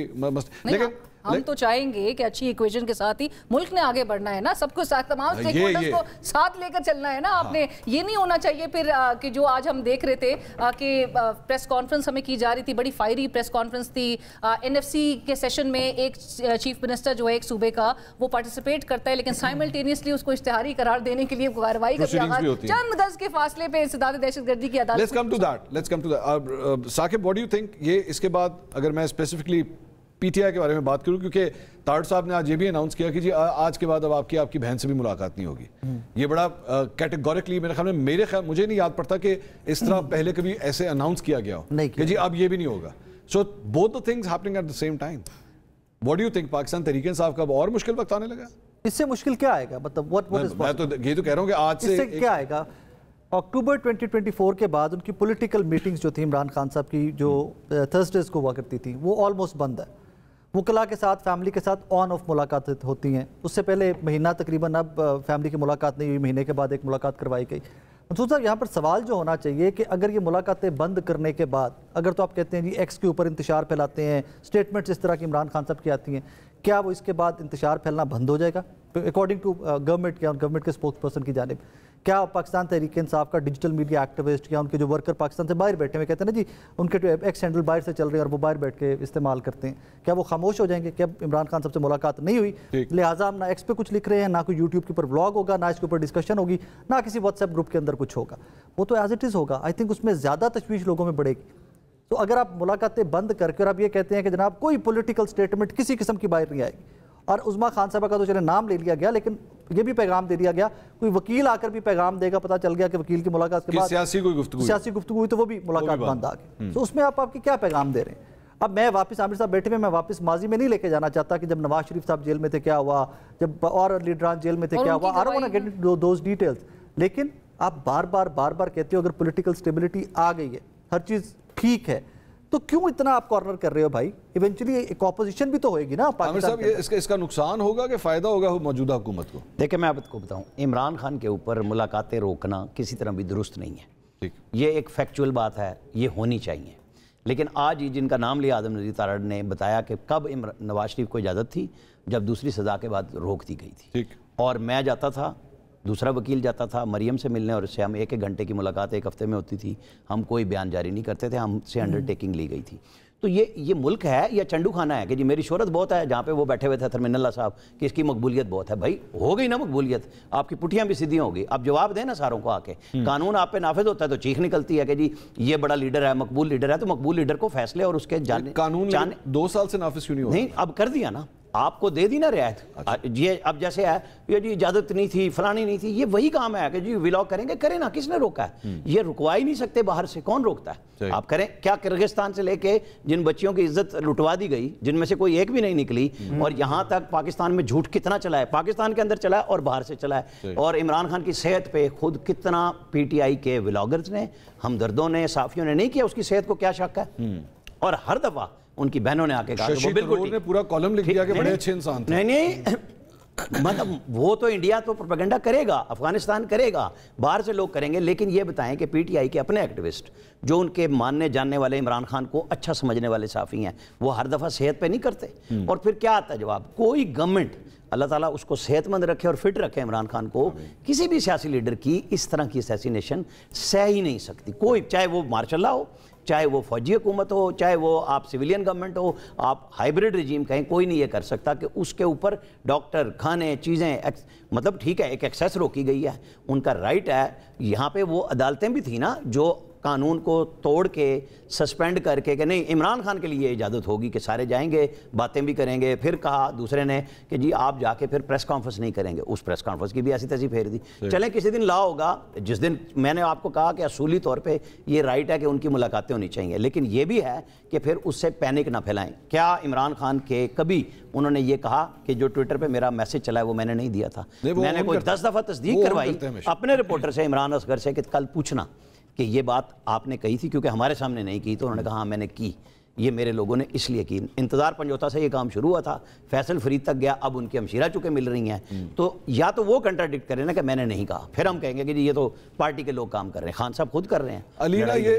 लेकिन हम तो चाहेंगे कि अच्छी इक्वेशन के साथ ही मुल्क ने आगे बढ़ना है ना, सबको साथ, तमाम स्टेकहोल्डर्स को साथ लेकर चलना है ना। आपने ये नहीं होना चाहिए फिर कि जो आज हम देख रहे थे कि प्रेस कॉन्फ्रेंस हमें की जा रही थी, बड़ी फायरी प्रेस कॉन्फ्रेंस थी, NFC के सेशन में एक चीफ मिनिस्टर जो है एक सूबे का वो पार्टिसिपेट करता है, लेकिन साइमल्टेनियसली उसको इश्तिहारी करार देने के लिए कार्रवाई का चंद गज के फासले पे इंसदाद दहशतगर्दी की अदालत। Let's come to that. Saqib, what do you think, ये इसके बाद अगर मैं स्पेसिफिकली PTI के बारे में बात करूं, क्योंकि ताड़ साहब ने आज ये भी अनाउंस किया कि जी आज के बाद अब आपकी बहन से भी मुलाकात नहीं होगी। ये बड़ा कैटेगोरिकली मेरे ख्याल में, मुझे नहीं याद पड़ता कि इस तरह पहले कभी ऐसे अनाउंस किया गया हो कि जी अब ये भी नहीं होगा। So both the things happening at the same time. What do you think, Pakistan Tehreek Insaf का और मुश्किल वक्त आने लगा? इससे मुश्किल क्या आएगा? मतलब मैं तो ये तो कह रहा हूं कि आज से क्या आएगा? अक्टूबर 2024 के बाद उनकी पॉलिटिकल मीटिंग्स जो थी इमरान खान साहब की, जो थर्सडेज को हुआ करती थी, वो ऑलमोस्ट बंद है। वकला के साथ, फैमिली के साथ ऑन ऑफ मुलाकात होती हैं। उससे पहले महीना तकरीबन, अब फैमिली की मुलाकात नहीं हुई, महीने के बाद एक मुलाकात करवाई गई। मंसूर साहब, यहाँ पर सवाल जो होना चाहिए कि अगर ये मुलाकातें बंद करने के बाद, अगर तो आप कहते हैं जी एक्स के ऊपर इंतशार फैलाते हैं, स्टेटमेंट्स इस तरह की इमरान खान साहब की आती हैं, क्या वो इसके बाद इंतशार फैलना बंद हो जाएगा अकॉर्डिंग टू गवर्नमेंट या गवर्नमेंट के स्पोक्स पर्सन की जानिब? क्या पाकिस्तान तहरीक इंसाफ का डिजिटल मीडिया एक्टिविस्ट या उनके जो वर्कर पाकिस्तान से बाहर बैठे हुए, कहते हैं ना जी उनके एक्स हैंडल बाहर से चल रहे हैं और वो बाहर बैठ के इस्तेमाल करते हैं, क्या वो खामोश हो जाएंगे कि अब इमरान खान साहब से मुलाकात नहीं हुई, लिहाजा हम ना एक्स पे कुछ लिख रहे हैं, ना कोई यूट्यूब के ऊपर व्लॉग होगा, ना इसके ऊर डिस्कशन होगी, ना किसी व्हाट्सएप ग्रुप के अंदर कुछ होगा, वो तो एज इट इज़ होगा। आई थिंक उसमें ज़्यादा तशवीश लोगों में बढ़ेगी। तो अगर आप मुलाकातें बंद करके और आप ये कहते हैं कि जनाब कोई पॉलिटिकल स्टेटमेंट किसी किस्म की बाहर नहीं आएगी, और उस्मा खान साहबा का तो चले नाम ले लिया गया, लेकिन ये भी पैगाम दे दिया गया, कोई वकील आकर भी पैगाम देगा, पता चल गया कि वकील की मुलाकात के बाद सियासी गुफ्तगू हुई तो वो भी मुलाकात बंद आ गई। तो उसमें आप आपकी क्या पैगाम दे रहे हैं? अब मैं वापस आमिर साहब बैठे हुए, मैं वापस माजी में नहीं लेके जाना चाहता कि जब नवाज शरीफ साहब जेल में थे क्या हुआ, जब और लीडरान जेल में थे क्या हुआ, I don't want to get into those details. लेकिन आप बार बार कहते हो अगर पॉलिटिकल स्टेबिलिटी आ गई है, हर चीज ठीक है, तो क्यों इतना आप कॉर्नर कर रहे हो भाई? इवेंचुअली एक ऑपोजिशन भी तो होएगी ना पाकिस्तान में। इसका नुकसान होगा कि फायदा होगा मौजूदा हुकूमत को? देखिए मैं आपको बताऊं, इमरान खान के ऊपर मुलाकातें रोकना किसी तरह भी दुरुस्त नहीं है। ठीक, ये एक फैक्चुअल बात है, ये होनी चाहिए। लेकिन आज ही जिनका नाम लिया आदम नज़ीर तारड़ ने बताया कि कब नवाज शरीफ को इजाज़त थी, जब दूसरी सज़ा के बाद रोक दी गई थी। ठीक, और मैं जाता था, दूसरा वकील जाता था मरियम से मिलने, और इससे हम एक घंटे की मुलाकात एक हफ्ते में होती थी, हम कोई बयान जारी नहीं करते थे, हमसे अंडरटेकिंग ली गई थी। तो ये मुल्क है या चंडू खाना है कि जी मेरी शोहरत बहुत है, जहाँ पे वो बैठे हुए थे थरमिनल्ला साहब कि इसकी मकबूलियत बहुत है। भाई हो गई ना मकबूलियत, आपकी पुठियाँ भी सीधी होगी, आप जवाब दें ना सारों को आके। कानून आप पे नाफिज होता है तो चीख निकलती है कि जी ये बड़ा लीडर है, मकबूल लीडर है, तो मकबूल लीडर को फैसले और उसके कानून 2 साल से नाफिज क्यों नहीं हुआ? नहीं, अब कर दिया ना, आपको दे दी ना रियायत। ये अब जैसे है ये जी इजाजत नहीं थी, फलानी नहीं थी, ये वही काम है कि जी व्लॉग करेंगे, करें ना, किसने रोका है? ये रुकवा ही नहीं सकते बाहर से, कौन रोकता है? आप करें। क्या किर्गिस्तान से लेके जिन बच्चियों की इज्जत लुटवा दी गई, जिनमें से कोई एक भी नहीं निकली, और यहाँ तक पाकिस्तान में झूठ कितना चला है, पाकिस्तान के अंदर चला है और बाहर से चला है। और इमरान खान की सेहत पे खुद कितना पीटीआई के व्लॉगर्स ने, हमदर्दों ने, साफियों ने नहीं किया, उसकी सेहत को क्या शक है? और हर दफा उनकी बहनों ने आके कहा शशि थरूर ने पूरा कॉलम लिख दिया कि बड़े अच्छे इंसान थे। नहीं मतलब वो तो इंडिया तो प्रोपेगेंडा करेगा, अफगानिस्तान करेगा, बाहर से लोग करेंगे, लेकिन ये बताएं कि पीटीआई के अपने एक्टिविस्ट जो उनके मानने जानने वाले इमरान खान को अच्छा समझने वाले साफी हैं, वो हर दफ़ा सेहत पे नहीं करते। और फिर क्या आता है जवाब? कोई गवर्नमेंट, अल्लाह ताला उसको सेहतमंद रखे और फिट रखे इमरान खान को, किसी भी सियासी लीडर की इस तरह की असैसिनेशन सह ही नहीं सकती कोई, चाहे वो मार्शल लॉ हो, चाहे वो फौजी हुकूमत हो, चाहे वो आप सिविलियन गवर्नमेंट हो, आप हाइब्रिड रिजीम कहें, कोई नहीं ये कर सकता कि उसके ऊपर डॉक्टर, खाने, चीज़ें, मतलब ठीक है एक एक्सेस रोकी गई है, उनका राइट है। यहाँ पे वो अदालतें भी थी ना जो कानून को तोड़ के सस्पेंड करके कि नहीं इमरान खान के लिए इजाज़त होगी कि सारे जाएंगे, बातें भी करेंगे। फिर कहा दूसरे ने कि जी आप जाके फिर प्रेस कॉन्फ्रेंस नहीं करेंगे, उस प्रेस कॉन्फ्रेंस की भी ऐसी तैसी फेर दी। चलें किसी दिन ला होगा, जिस दिन मैंने आपको कहा कि असूली तौर पे ये राइट है कि उनकी मुलाकातें होनी चाहिए, लेकिन ये भी है कि फिर उससे पैनिक ना फैलाएं। क्या इमरान खान के कभी उन्होंने ये कहा कि जो ट्विटर पर मेरा मैसेज चला है वो मैंने नहीं दिया था? मैंने कोई 10 दफ़ा तस्दीक करवाई अपने रिपोर्टर से, इमरान असगर से, कि कल पूछना कि ये बात आपने कही थी, क्योंकि हमारे सामने नहीं की, तो उन्होंने कहा हाँ मैंने की, ये मेरे लोगों ने इसलिए की। इंतज़ार पंजोता से ये काम शुरू हुआ था, फैसल फरीद तक गया, अब उनकी हमशीरा चुके मिल रही हैं, तो या तो वो कंट्राडिक्ट करें ना कि मैंने नहीं कहा, फिर हम कहेंगे कि जी ये तो पार्टी के लोग काम कर रहे हैं, खान साहब खुद कर रहे हैं। अलीना, ये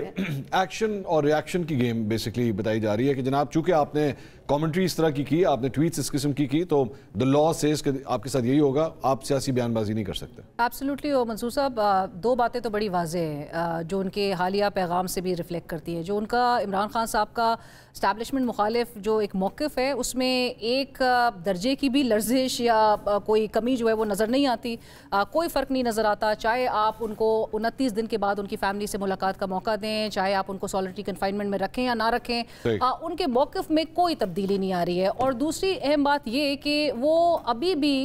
एक्शन और रिएक्शन की गेम बेसिकली बताई जा रही है कि जनाब चूंकि आपने कमेंट्री इस तरह की, आपने ट्वीट्स इस किस्म की, तो द लॉ सेज कि आपके साथ यही होगा, आप सियासी बयानबाजी नहीं कर सकते। एब्सोल्युटली। और मंसूर साहब, दो बातें तो बड़ी वाज़ेह हैं जो उनके हालिया पैगाम से भी रिफ्लेक्ट करती हैं। जो उनका इमरान खान साहब का इस्टेब्लिशमेंट मुखालिफ जो एक मौक़िफ़ है, उसमें एक दर्जे की भी लर्जिश या कोई कमी जो है वो नज़र नहीं आती, कोई फ़र्क नहीं नज़र आता। चाहे आप उनको 29 दिन के बाद उनकी फैमिली से मुलाकात का मौका दें, चाहे आप उनको सॉलिटरी कन्फाइनमेंट में रखें या ना रखें, उनके मौक़िफ़ में कोई तब्दीली नहीं आ रही है। और दूसरी अहम बात ये कि वो अभी भी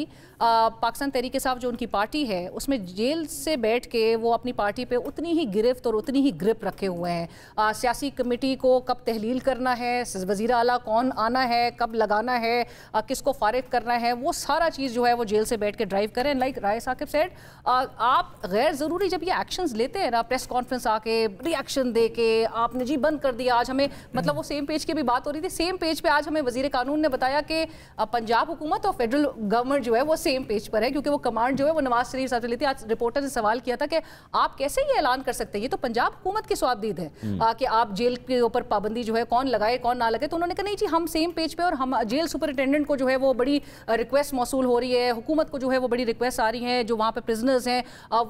पाकिस्तान तहरीक इंसाफ जो उनकी पार्टी है, उसमें जेल से बैठ के वो अपनी पार्टी पे उतनी ही गिरफ्त और उतनी ही ग्रिप रखे हुए हैं। सियासी कमेटी को कब तहलील करना है, वज़ीर आला कौन आना है, कब लगाना है, किसको फारिग करना है, वो सारा चीज़ जो है वो जेल से बैठ के ड्राइव करें। लाइक राय साकिब सेड, आप गैर ज़रूरी जब ये एक्शंस लेते हैं ना, प्रेस कॉन्फ्रेंस आके रिएक्शन दे के आपने जी बंद कर दिया, आज हमें मतलब वो सेम पेज की भी बात हो रही थी, सेम पेज पे आज हमें वज़ीर कानून ने बताया कि पंजाब हुकूमत और फेडरल गवर्नमेंट जो है वो सेम पेज पर है, क्योंकि वो कमांड जो है वो नवाज शरीफ साहब से लेती है। आज रिपोर्टर ने सवाल किया था कि आप कैसे ये ऐलान कर सकते हैं, ये तो पंजाब हुकूमत की स्वाबदीद है कि आप जेल के ऊपर पाबंदी जो है कौन लगाए कौन ना लगे। तो उन्होंने कहा नहीं जी हम सेम पेज पे, और हम जेल सुपरिटेंडेंट को जो है वो बड़ी रिक्वेस्ट मौसूल हो रही है, हुकूमत को जो है वो बड़ी रिक्वेस्ट आ रही है, जो वहाँ पे प्रिजनर्स हैं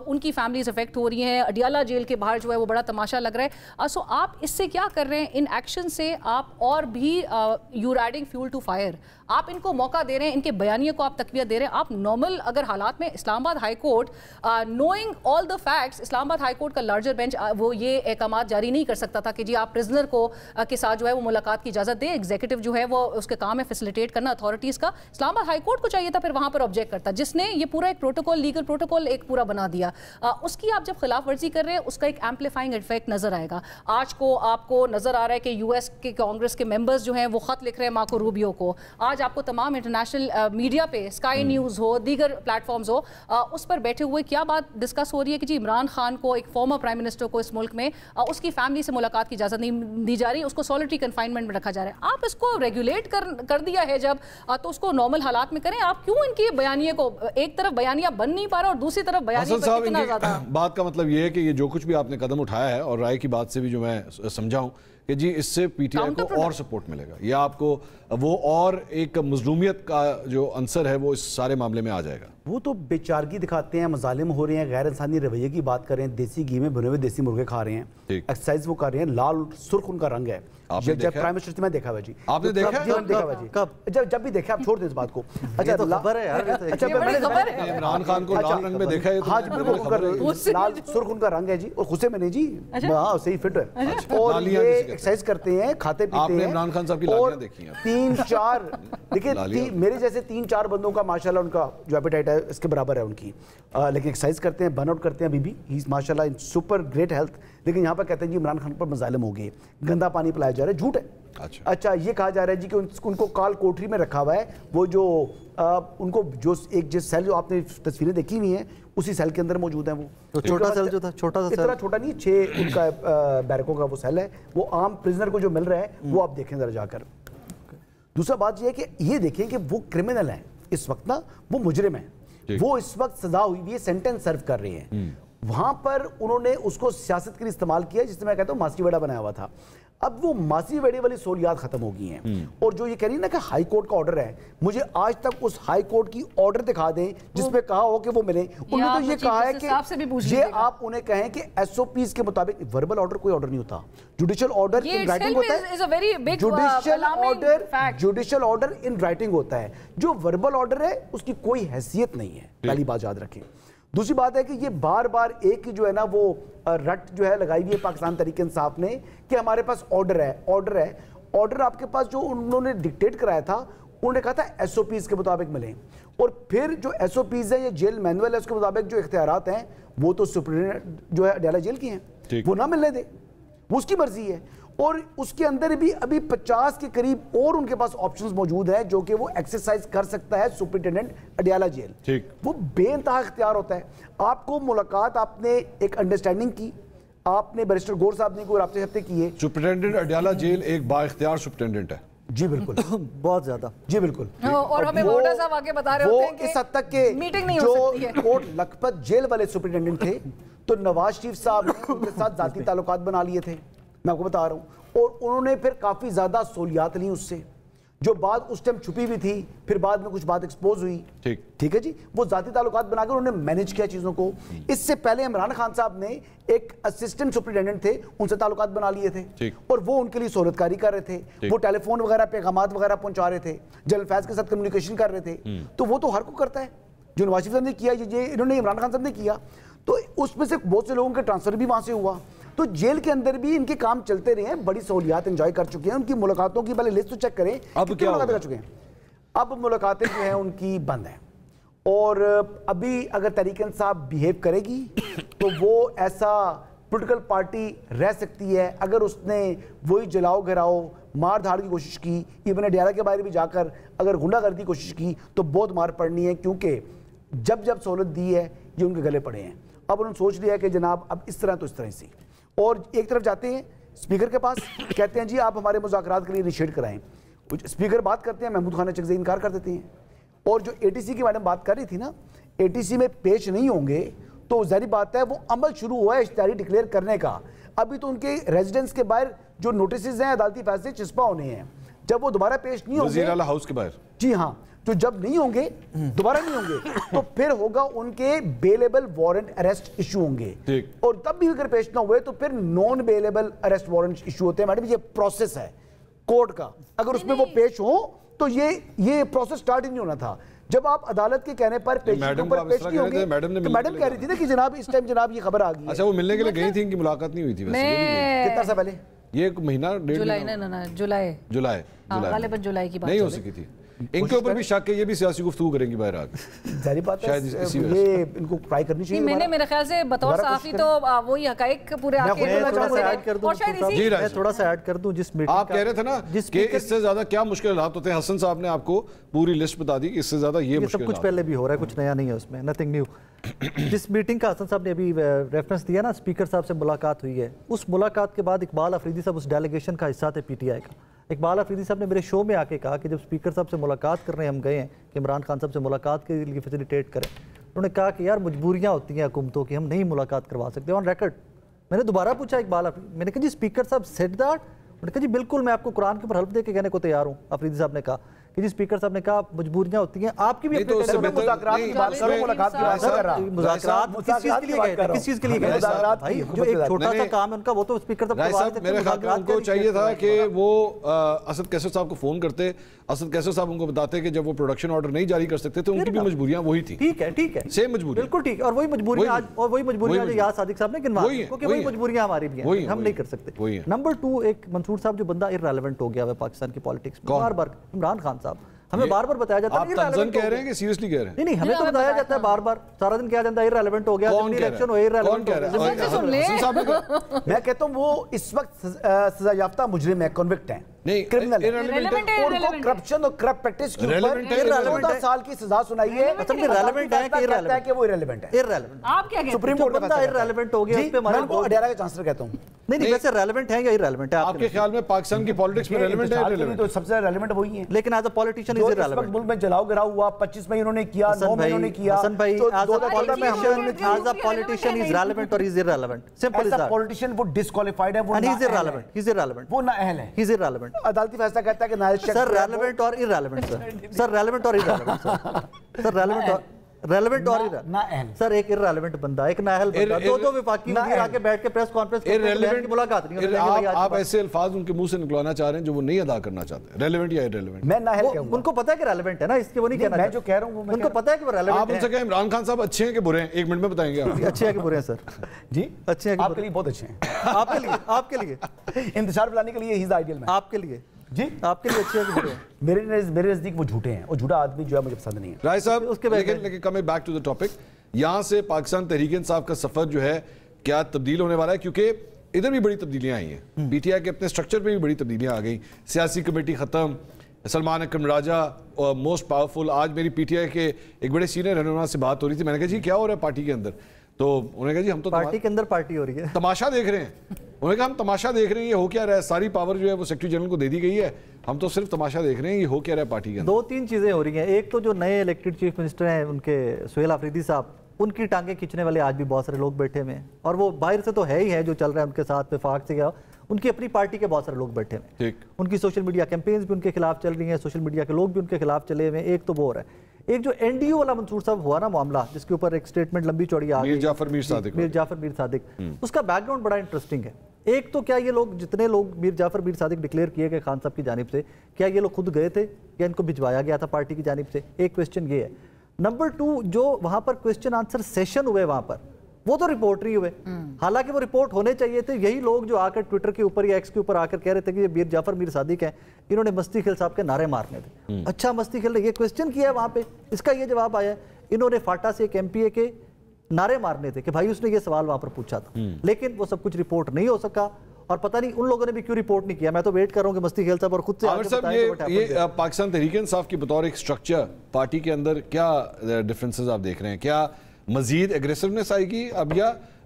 उनकी फैमिलीज अफेक्ट हो रही हैं, अडियाला जेल के बाहर जो है वो बड़ा तमाशा लग रहा है। सो आप इससे क्या कर रहे हैं, इन एक्शन से आप और भी you are adding fuel to fire, आप इनको मौका दे रहे हैं, इनके बयानियों को आप तकवियत दे रहे हैं, आप आप नॉर्मल अगर हालात में Islamabad high court knowing all the facts, Islamabad high court का लार्जर बेंच वो ये अहकाम जारी नहीं कर सकता था कि जी आप प्रिजनर को के साथ जो है वो मुलाकात की इजाज़त दें। एग्जीक्यूटिव जो है वो उसके काम है फैसिलिटेट करना अथॉरिटीज़ का। इस्लामाबाद हाई कोर्ट को चाहिए था फिर वहाँ पर ऑब्जेक्ट करता, जिसने ये पूरा एक प्रोटोकॉल, लीगल प्रोटोकॉल एक पूरा बना दिया। उसकी आप जब खिलाफ वर्जी कर रहे हैं उसका एक एम्पलीफाइंग इफेक्ट नजर आएगा। आज को आपको नजर आ रहा है कि यूएस के कांग्रेस के मेंबर्स जो हैं वो खत लिख रहे हैं मार्को रूबियो को। आज आपको तमाम इंटरनेशनल मीडिया पे, स्काई न्यूज़ हो, दीगर प्लेटफॉर्म्स हो, उस पर बैठे हुए क्या बात डिस्कस हो रही है कि जी इमरान खान को, एक फॉर्मर प्राइम मिनिस्टर को इस मुल्क में उसकी फैमिली से मुलाकात की इजाज़त नहीं दी जा रही, उसको सॉलिटरी कन्फाइनमेंट में रखा जा रहा है। आप इसको रेगुलेट कर दिया है जब, तो उसको नॉर्मल हालात में करें। आप क्यों इनकी बयानिए को, एक तरफ बयानिया बन नहीं पा रहा और दूसरी तरफ बयानिए पर कितना ज़्यादा। बात का मतलब ये है कि ये जो कुछ भी आपने कदम उठाया है, और राय की बात से भी जो मैं समझा हूं कि जी इससे पीटीआई को और सपोर्ट मिलेगा, या आपको वो और एक मजलूमियत का जो अंसर है वो इस सारे मामले में आ जाएगा। वो तो बेचारगी दिखाते हैं, मजालिम हो रहे हैं, गैर इंसानी रवैये की बात कर रहे हैं, देसी घी में भुने हुए देसी मुर्गे खा रहे हैं, एक्सरसाइज वो कर रहे हैं, लाल सुर्ख उनका रंग है। जब प्राइम मिनिस्टर से मैं देखा हुआ जी, आपने देखा है? कब? जब भी देखा, आप छोड़ दें इस बात को। अच्छा खबर है यार, अच्छा इमरान खान को लाल रंग में देखा है, हाँ जी बिल्कुल, लाल सुर्ख उनका रंग है जी, और खुशे में नहीं जी, हाँ सही फिट है, और ये एक्सरसाइज करते हैं, खाते पीते हैं। इमरान खान साहब की लालियां देखी हैं? 3-4 देखिए मेरे जैसे 3-4 बंदों का माशाल्लाह उनका जो एपेटाइट है इसके बराबर है उनकी, लेकिन एक्सरसाइज करते हैं, बर्नआउट करते हैं, अभी भी ही माशाल्लाह इन सुपर ग्रेट हेल्थ। लेकिन यहाँ पर कहते हैं जी इमरान खान पर मजालिम हो गए, गंदा पानी पिलाया जा रहा है, झूठ है। अच्छा ये कहा जा रहा है जी कि उनको काल कोठरी में रखा हुआ है, वो जो उनको जो एक जिस सेल जो आपने तस्वीरें देखी हुई हैं उसी सेल के अंदर मौजूद है। वो छोटा सेल जो था, छोटा सा इतना छोटा नहीं, 6 उनका बैरकों का वो सेल है, वो आम प्रिजनर को जो मिल रहा है वो आप देखें जरा जाकर। दूसरा बात ये है कि ये देखें कि वो क्रिमिनल है इस वक्त ना, वो मुजरिम है, वो इस वक्त सजा हुई हुई है, सेंटेंस सर्व कर रहे हैं। वहां पर उन्होंने उसको सियासत के लिए इस्तेमाल किया, जिससे मैं कहता हूं मासी वेड़ा बनाया हुआ था। अब वो मासी वेड़े वाली सोलियात खत्म हो गई हैं, और जो ये कह रही है ना कि हाई कोर्ट का ऑर्डर है, मुझे आज तक उस हाई कोर्ट की ऑर्डर दिखा दें जिसमें कहा हो कि वो मिले। उन्होंने तो ये कहा है कि ये आप उन्हें कहें कि एसओपीज के मुताबिक, वर्बल ऑर्डर कोई ऑर्डर नहीं होता, जुडिशियल ऑर्डर इन राइटिंग होता है, जुडिशियल ऑर्डर इन राइटिंग होता है। जो वर्बल ऑर्डर है उसकी कोई हैसियत नहीं है, पहली बात याद रखें। दूसरी बात है कि ये बार बार एक जो है ना वो रट जो है लगाई हुई है पाकिस्तान तहरीक इंसाफ ने कि हमारे पास ऑर्डर है, ऑर्डर है। ऑर्डर आपके पास जो उन्होंने डिक्टेट कराया था, उन्होंने कहा था एसओपीज के मुताबिक मिलें, और फिर जो एसओपीज है, ये जेल मैनुअल है, उसके मुताबिक जो इख्तियारात हैं वो तो सुप्रीम जो है अडयाला जेल की हैं, वो ना मिलने दे, वो उसकी मर्जी है। और उसके अंदर भी अभी 50 के करीब और उनके पास ऑप्शंस मौजूद है जो कि वो एक्सरसाइज कर सकता है सुपरिटेंडेंट अडयाला जेल। वो बेइंतहा इख्तियार होता है। आपको मुलाकात, आपने एक अंडरस्टैंडिंग की, आपने बैरिस्टर गौर साहब ने कोई राब्ते शब्ते किए। सुपरिटेंडेंट अडयाला जेल एक बाइख्तियार सुपरिटेंडेंट है जी, बिल्कुल बहुत ज्यादा जी, बिल्कुल। और हमें वोटा साहब आके बता रहे होते हैं कि इस हद तक के मीटिंग नहीं हो सकती है। जो कोट लखपत जेल वाले सुपरिटेंडेंट थे, तो नवाज शरीफ साहब ने उनके साथ जाती ताल्लुकात बना लिए थे, मैं आपको बता रहा हूं, और उन्होंने फिर काफी ज्यादा सोलियात ली उससे, जो बात उस टाइम छुपी हुई थी, फिर बाद में कुछ बात एक्सपोज हुई। ठीक है जी, वो जाती ताल्लुकात बनाकर उन्होंने मैनेज किया चीजों को। इससे पहले इमरान खान साहब ने एक असिस्टेंट सुपरिटेंडेंट थे, उनसे ताल्लुकात बना लिए थे, और वो उनके लिए सहूलतकारी कर रहे थे, वो टेलीफोन वगैरह पैगामात वगैरह पहुंचा रहे थे, जनरल फैज के साथ कम्युनिकेशन कर रहे थे। तो वो तो हर को करता है, जो नवाज शरीफ साहब ने किया, ये इन्होंने इमरान खान साहब ने किया, तो उसमें से बहुत से लोगों के ट्रांसफर भी वहां से हुआ। तो जेल के अंदर भी इनके काम चलते रहे हैं, बड़ी सहूलियात एंजॉय कर चुके हैं। उनकी मुलाकातों की पहले लिस्ट तो चेक करें, अब क्या मुलाकातें कर चुके हैं। अब मुलाकातें जो हैं उनकी बंद हैं, और अभी अगर तहरीक इंसाफ बिहेव करेगी तो वो ऐसा पॉलिटिकल पार्टी रह सकती है। अगर उसने वही जलाओ घिराओ मार धाड़ की कोशिश की, इवन अडयाला के बारे में जाकर अगर गुंडागर्दी की कोशिश की, तो बहुत मार पड़नी है, क्योंकि जब जब सहूलत दी है ये उनके गले पड़े हैं। अब उन्होंने सोच लिया है कि जनाब अब इस तरह तो इस तरह से, और एक तरफ जाते हैं स्पीकर के पास, कहते हैं जी आप हमारे मुज़ाकरात के लिए इनिशिएट कराएं। स्पीकर बात करते हैं, महमूद खान चकज़ई इनकार कर देते हैं। और जो एटीसी की मैडम बात कर रही थी ना, एटीसी में पेश नहीं होंगे तो जाहिर बात है वो अमल शुरू हुआ है इश्तिहारी डिक्लेयर करने का। अभी तो उनके रेजिडेंस के बाहर जो नोटिस हैं, अदालती फैसले चिस्पा होने हैं, जब वो दोबारा पेश नहीं होंगे, वज़ीर आला हाउस के बाहर, जी हाँ, तो जब नहीं होंगे, दोबारा नहीं होंगे, तो फिर होगा उनके बेलेबल वारंट अरेस्ट इशू होंगे, और तब भी अगर पेश ना हुए तो फिर non bailable arrest warrant issue होते हैं। मैडम ये प्रोसेस है कोर्ट का, अगर उसमें वो पेश हो तो ये प्रोसेस स्टार्ट ही नहीं होना था। جب آپ عدالت کے کہنے پر پیشی کے اوپر پیش نہیں ہوں گے تو میڈم کہہ رہی تھی نا کہ جناب اس ٹائم جناب یہ خبر آ گئی. اچھا وہ ملنے کے لیے گئی تھی, ان کی ملاقات نہیں ہوئی تھی ویسے؟ کتنا سا پہلے؟ یہ ایک مہینہ غالباً جولائی کی بات نہیں ہو سکی تھی. ان کے اوپر بھی شک ہے, یہ بھی سیاسی گفتگو کریں گی باہر آ کے. ظاہری بات ہے یہ ان کو ٹرائی کرنی چاہیے. میں نے میرے خیال سے بطور صحافی تو وہی حقائق پورے آ کے تھوڑا سا ایڈ کر دوں. جس میٹنگ آپ کہہ رہے تھے نا کہ اس سے زیادہ کیا مشکل حالات ہوتے ہیں, حسن صاحب نے آپ کو پوری لسٹ بتا دی کہ اس سے زیادہ یہ مشکل. سب کچھ پہلے بھی ہو رہا ہے, کچھ نیا نہیں ہے اس میں, نتھنگ نیو. جس میٹنگ کا حسن صاحب نے ابھی ریفرنس دیا نا, اسپیکر صاحب سے ملاقات ہوئی ہے, اس ملاقات کے بعد اقبال افریدی صاحب اس ڈیلیگیشن کا حصہ تھے پی ٹی آئی کا. اقبال افریدی صاحب نے میرے شو میں آ کے کہا کہ جب اسپیکر صاحب سے ملاقات کرنے ہم گئے ہیں کہ عمران خان صاحب سے ملاقات کے لیے فیسیلیٹیٹ کریں, انہوں نے کہا کہ یار مجبوریاں ہوتی ہیں حکومتوں کی, ہم نہیں ملاقات کروا سکتے آن ریکارڈ. میں نے دوبارہ پوچھا اقبال افریدی, میں نے کہا جی اسپیکر صاحب سیڈ دیٹ, انہوں نے کہا جی بالکل میں آپ کو قرآن کے اوپر حلف دے کے کہنے کو تیار ہوں. افریدی صاحب نے کہا کہ جی اسپیکر صاحب نے کہا مجبوریاں ہوتی ہیں, آپ کی بھی مذاکرات کی بات کرو, ملاقات کی بات کر رہا. مذاکرات کس چیز کے لیے گئے تھے, کس چیز کے لیے گئے تھے بھائی؟ جو ایک چھوٹا سا کام ہے ان کا وہ تو اسپیکر صاحب میرے خیال میں ان کو چاہیے تھا کہ وہ اسد کیسر صاحب کو فون کرتے, اسد کیسر صاحب ان کو بتاتے کہ جب وہ پروڈکشن آرڈر نہیں جاری کر سکتے تو ان کی بھی مجبوریاں وہی تھی. ٹھیک ہے, ٹھیک ہے, سیم مجبوری, بالکل ٹھیک ہے. اور وہی مجبوریاں جو یاد صادق صاحب نے گنوا دی, کیونکہ وہی مجبوریاں ہماری بھی ہیں, ہم نہیں کر سکتے. نمبر 2, ایک منصور صاحب جو بندہ ارریلیونٹ ہو گیا ہے پاکستان کی پالیٹکس میں بار بار, عمران خان صاحب. ہمیں بار بار بتایا جاتا ہے آپ تنزن کہہ رہے ہیں کہ سیریسلی کہہ رہے ہیں؟ نہیں ہمیں تو بتایا جاتا ہے بار بار, سارا دن کیا جاتا ہے ارریلیونٹ ہو گیا, الیکشن ہوئے ارریلیونٹ ہو گیا. میں کہتا ہوں وہ اس وقت سزا یافتہ مجرم ہے, کنوکٹ ہیں, کرمنل ہے, ان کو کرپشن اور کرپٹ پریکٹس کے اوپر 14 سال کی سزا سنائی ہے. اصل میں ریلیونٹ ہے کہ کہتا ہے کہ وہ ارریلیونٹ ہے. ارریلیونٹ آپ کیا کہتے ہیں؟ سپریم کورٹ کا بندہ ارریلیونٹ ہو گیا, اس پہ میں ان کو اڈیالہ کا چانسلر کہتا ہوں. نہیں ویسے ریلیونٹ ہے یا ارریلیونٹ ہے آپ کے خیال میں؟ پاکستان کی پالیٹکس میں ریلیونٹ ہے ارریلیونٹ؟ تو سب سے ریلیونٹ وہی ہیں, لیکن as a politician is irrelevant. ملک میں جلاؤ گراؤ ہوا 25 میں انہوں نے کیا, 9 میں انہوں نے کیا. حسن بھائی as a politician is relevant or is irrelevant, simple is that. Politician وہ ڈسکوالیفائڈ ہے, وہ از ارریلیونٹ, از ارریلیونٹ, وہ نااہل ہے, از ارریلیونٹ. عدالتی فیصلہ کہتا ہے کہ نااہل شخص سر ریلیونٹ اور ارریلیونٹ, سر ریلیونٹ اور ارریلیونٹ, سر ریلیونٹ اور ریلیونٹ اور نااہل. سر ایک ارریلیونٹ بندہ, ایک نااہل بندہ, دو وفاقی وزیر آ کے بیٹھ کے پریس کانفرنس کی ملاقات نہیں ہوتی. آپ ایسے الفاظ ان کے منہ سے نکلوانا چاہ رہے ہیں جو وہ نہیں ادا کرنا چاہتے, ریلیونٹ یا ارریلیونٹ. میں نااہل کہوں گا, ان کو پتا ہے کہ ریلیونٹ ہے نا, اس کے وہ نہیں کہنا, میں جو کہہ رہا ہوں ان کو پتا ہے کہ وہ ریلیونٹ ہے. آپ ان سے کہیں عمران خان صاحب اچھے ہیں کہ برے ہیں, 1 منٹ میں بتائیں گے آپ. اچھے ہیں کہ برے ہیں سر؟ جی اچھے ہیں, آپ کے لیے بہت اچھے ہیں. آپ کے لیے, آپ کے لیے انتشار پلانے کے لیے ہی از آئیڈیل مین. آپ کے لیے جی آپ کے لیے اچھے ہیں کہ برے ہیں؟ میرے نزدیک وہ جھوٹے ہیں, اور جھوٹا آدمی جو ہے مجھے پسند نہیں ہے. رائے صاحب لیکن coming back to the topic, یہاں سے پاکستان تحریک انصاف کا سفر جو ہے کیا تبدیل ہونے والا ہے؟ کیونکہ ادھر بھی بڑی تبدیلیاں آئی ہیں, پی ٹی آئی کے اپنے سٹرکچر پہ بھی بڑی تبدیلیاں آ گئیں. سیاسی کمیٹی ختم, سلمان اکرم راجہ اور موسٹ پاورفل. آج میری پی ٹی آئی کے ایک بڑے سینئر رہنما سے بات ہو رہی تھی, میں نے کہا جی کیا ہو رہا ہے پارٹی کے اندر؟ تو انہوں نے کہا جی ہم تو پارٹی کے اندر پارٹی ہو رہی ہے, تماشا دیکھ رہے ہیں. انہوں نے کہا ہم تماشا دیکھ رہے ہیں, یہ ہو کیا رہا ہے, ساری پاور جو ہے وہ سیکرٹری جنرل کو دے دی گئی ہے, ہم تو صرف تماشا دیکھ رہے ہیں, یہ ہو کیا رہا ہے پارٹی کے اندر. 2-3 چیزیں ہو رہی ہیں. ایک تو جو نئے الیکٹڈ چیف منسٹر ہیں ان کے سہیل آفریدی صاحب, ان کی ٹانگیں کھینچنے والے آج بھی بہت سارے لوگ بیٹھے ہوئے ہیں, اور وہ باہر سے تو ہے ہی ہے جو چل رہا ہے ان کے ساتھ وفاق سے گیا, ان کی اپنی پارٹی کے بہت سارے لوگ بیٹھے ہوئے ہیں. ان کی سوشل میڈیا کیمپینز بھی ان کے خلاف چل رہی ہیں, سوشل میڈیا کے لوگ بھی ان کے خلاف چلے ہوئے ہیں. ایک تو وہ ہو رہا ہے. ایک جو این ڈی یو والا منصور صاحب ہوا نا معاملہ, جس کے اوپر ایک سٹیٹمنٹ لمبی چوڑی آ گئی, میر جعفر میر صادق, اس کا بیک گراؤنڈ بڑا انٹرسٹنگ ہے. ایک تو کیا یہ لوگ جتنے لوگ میر جعفر میر صادق ڈکلیئر کیے گئے خان صاحب کی جانب سے, کیا یہ لوگ خود گئے تھے یا ان کو بھجوایا گیا تھا پارٹی کی جانب سے؟ ایک کویسچن یہ ہے. نمبر 2, جو وہاں پر کویسچن آنسر سیشن ہوئے وہاں پر, وہ تو رپورٹ نہیں ہوئے, حالانکہ وہ رپورٹ ہونے چاہیے تھے. یہی لوگ جو آ کر ٹویٹر کے اوپر یا ایکس کے اوپر آ کر کہہ رہے تھے کہ یہ میر جعفر میر صادق ہیں, انہوں نے مستی خیل صاحب کے نعرے مارنے تھے. اچھا مستی خیل نے یہ کویسچن کیا ہے وہاں پہ, اس کا یہ جواب آیا ہے, انہوں نے فاٹا سے ایک ایم پی اے کے نعرے مارنے تھے کہ بھائی اس نے یہ سوال وہاں پر پوچھا تھا, لیکن وہ سب کچھ رپورٹ نہیں ہو سکا. اور پتہ نہیں ان لوگوں نے بھی کیوں رپورٹ نہیں کیا. میں تو ویٹ کر رہا ہوں کہ مستی خیل صاحب اور خود سے عامر صاحب یہ پاکستان تحریک انصاف کی بطور ایک سٹرکچر پارٹی کے اندر کیا ڈفرینسز آپ دیکھ رہے ہیں؟ کیا مزید ایگریسونیس آئے گی اب,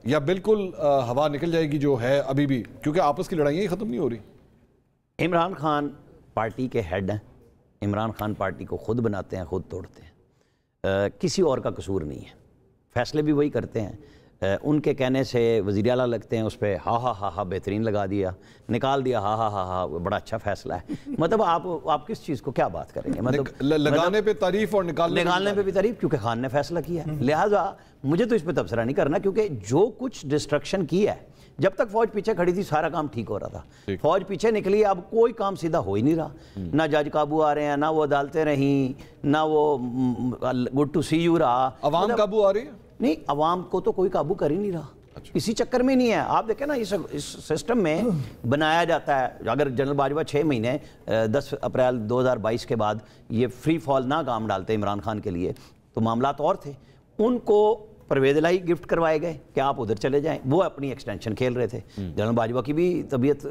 یا بالکل ہوا نکل جائے گی جو ہے ابھی بھی, کیونکہ آپس کی لڑائیاں ہی ختم نہیں ہو رہی؟ عمران خان پارٹی کے ہیڈ ہیں, عمران خان پارٹی کو خود بناتے ہیں, خود توڑتے ہیں, کسی اور کا قصور نہیں ہے. فیصلے بھی وہی کرتے ہیں, ان کے کہنے سے وزیر اعلیٰ لگتے ہیں, اس پہ ہا ہا ہا ہا بہترین لگا دیا, نکال دیا, ہا ہا ہا ہا بڑا اچھا فیصلہ ہے. مطلب آپ کس چیز کو کیا بات کریں گے؟ مطلب لگانے پہ تعریف اور نکالنے پہ بھی تعریف, کیونکہ خان نے فیصلہ کیا ہے. لہٰذا مجھے تو اس پہ تبصرہ نہیں کرنا, کیونکہ جو کچھ ڈسٹرکشن کی ہے, जब तक फौज पीछे खड़ी थी सारा काम ठीक हो रहा था। फौज पीछे निकली, अब कोई काम सीधा हो ही नहीं रहा, ना जज काबू आ रहे हैं, ना वो अदालतें रहीं, ना वो गुड टू सी यू रहा। अवाम काबू आ रही है? नहीं, अवाम को तो कोई काबू कर ही नहीं रहा। इसी चक्कर में नहीं है। आप देखें ना, इस सिस्टम में बनाया जाता है, अगर जनरल बाजवा 6 महीने 10 अप्रैल 2022 के बाद ये फ्री फॉल ना काम डालते इमरान खान के लिए तो मामलात और थे। उनको परवेज इलाही गिफ्ट करवाए गए कि आप उधर चले जाएं, वो अपनी एक्सटेंशन खेल रहे थे। जनरल बाजवा की भी तबीयत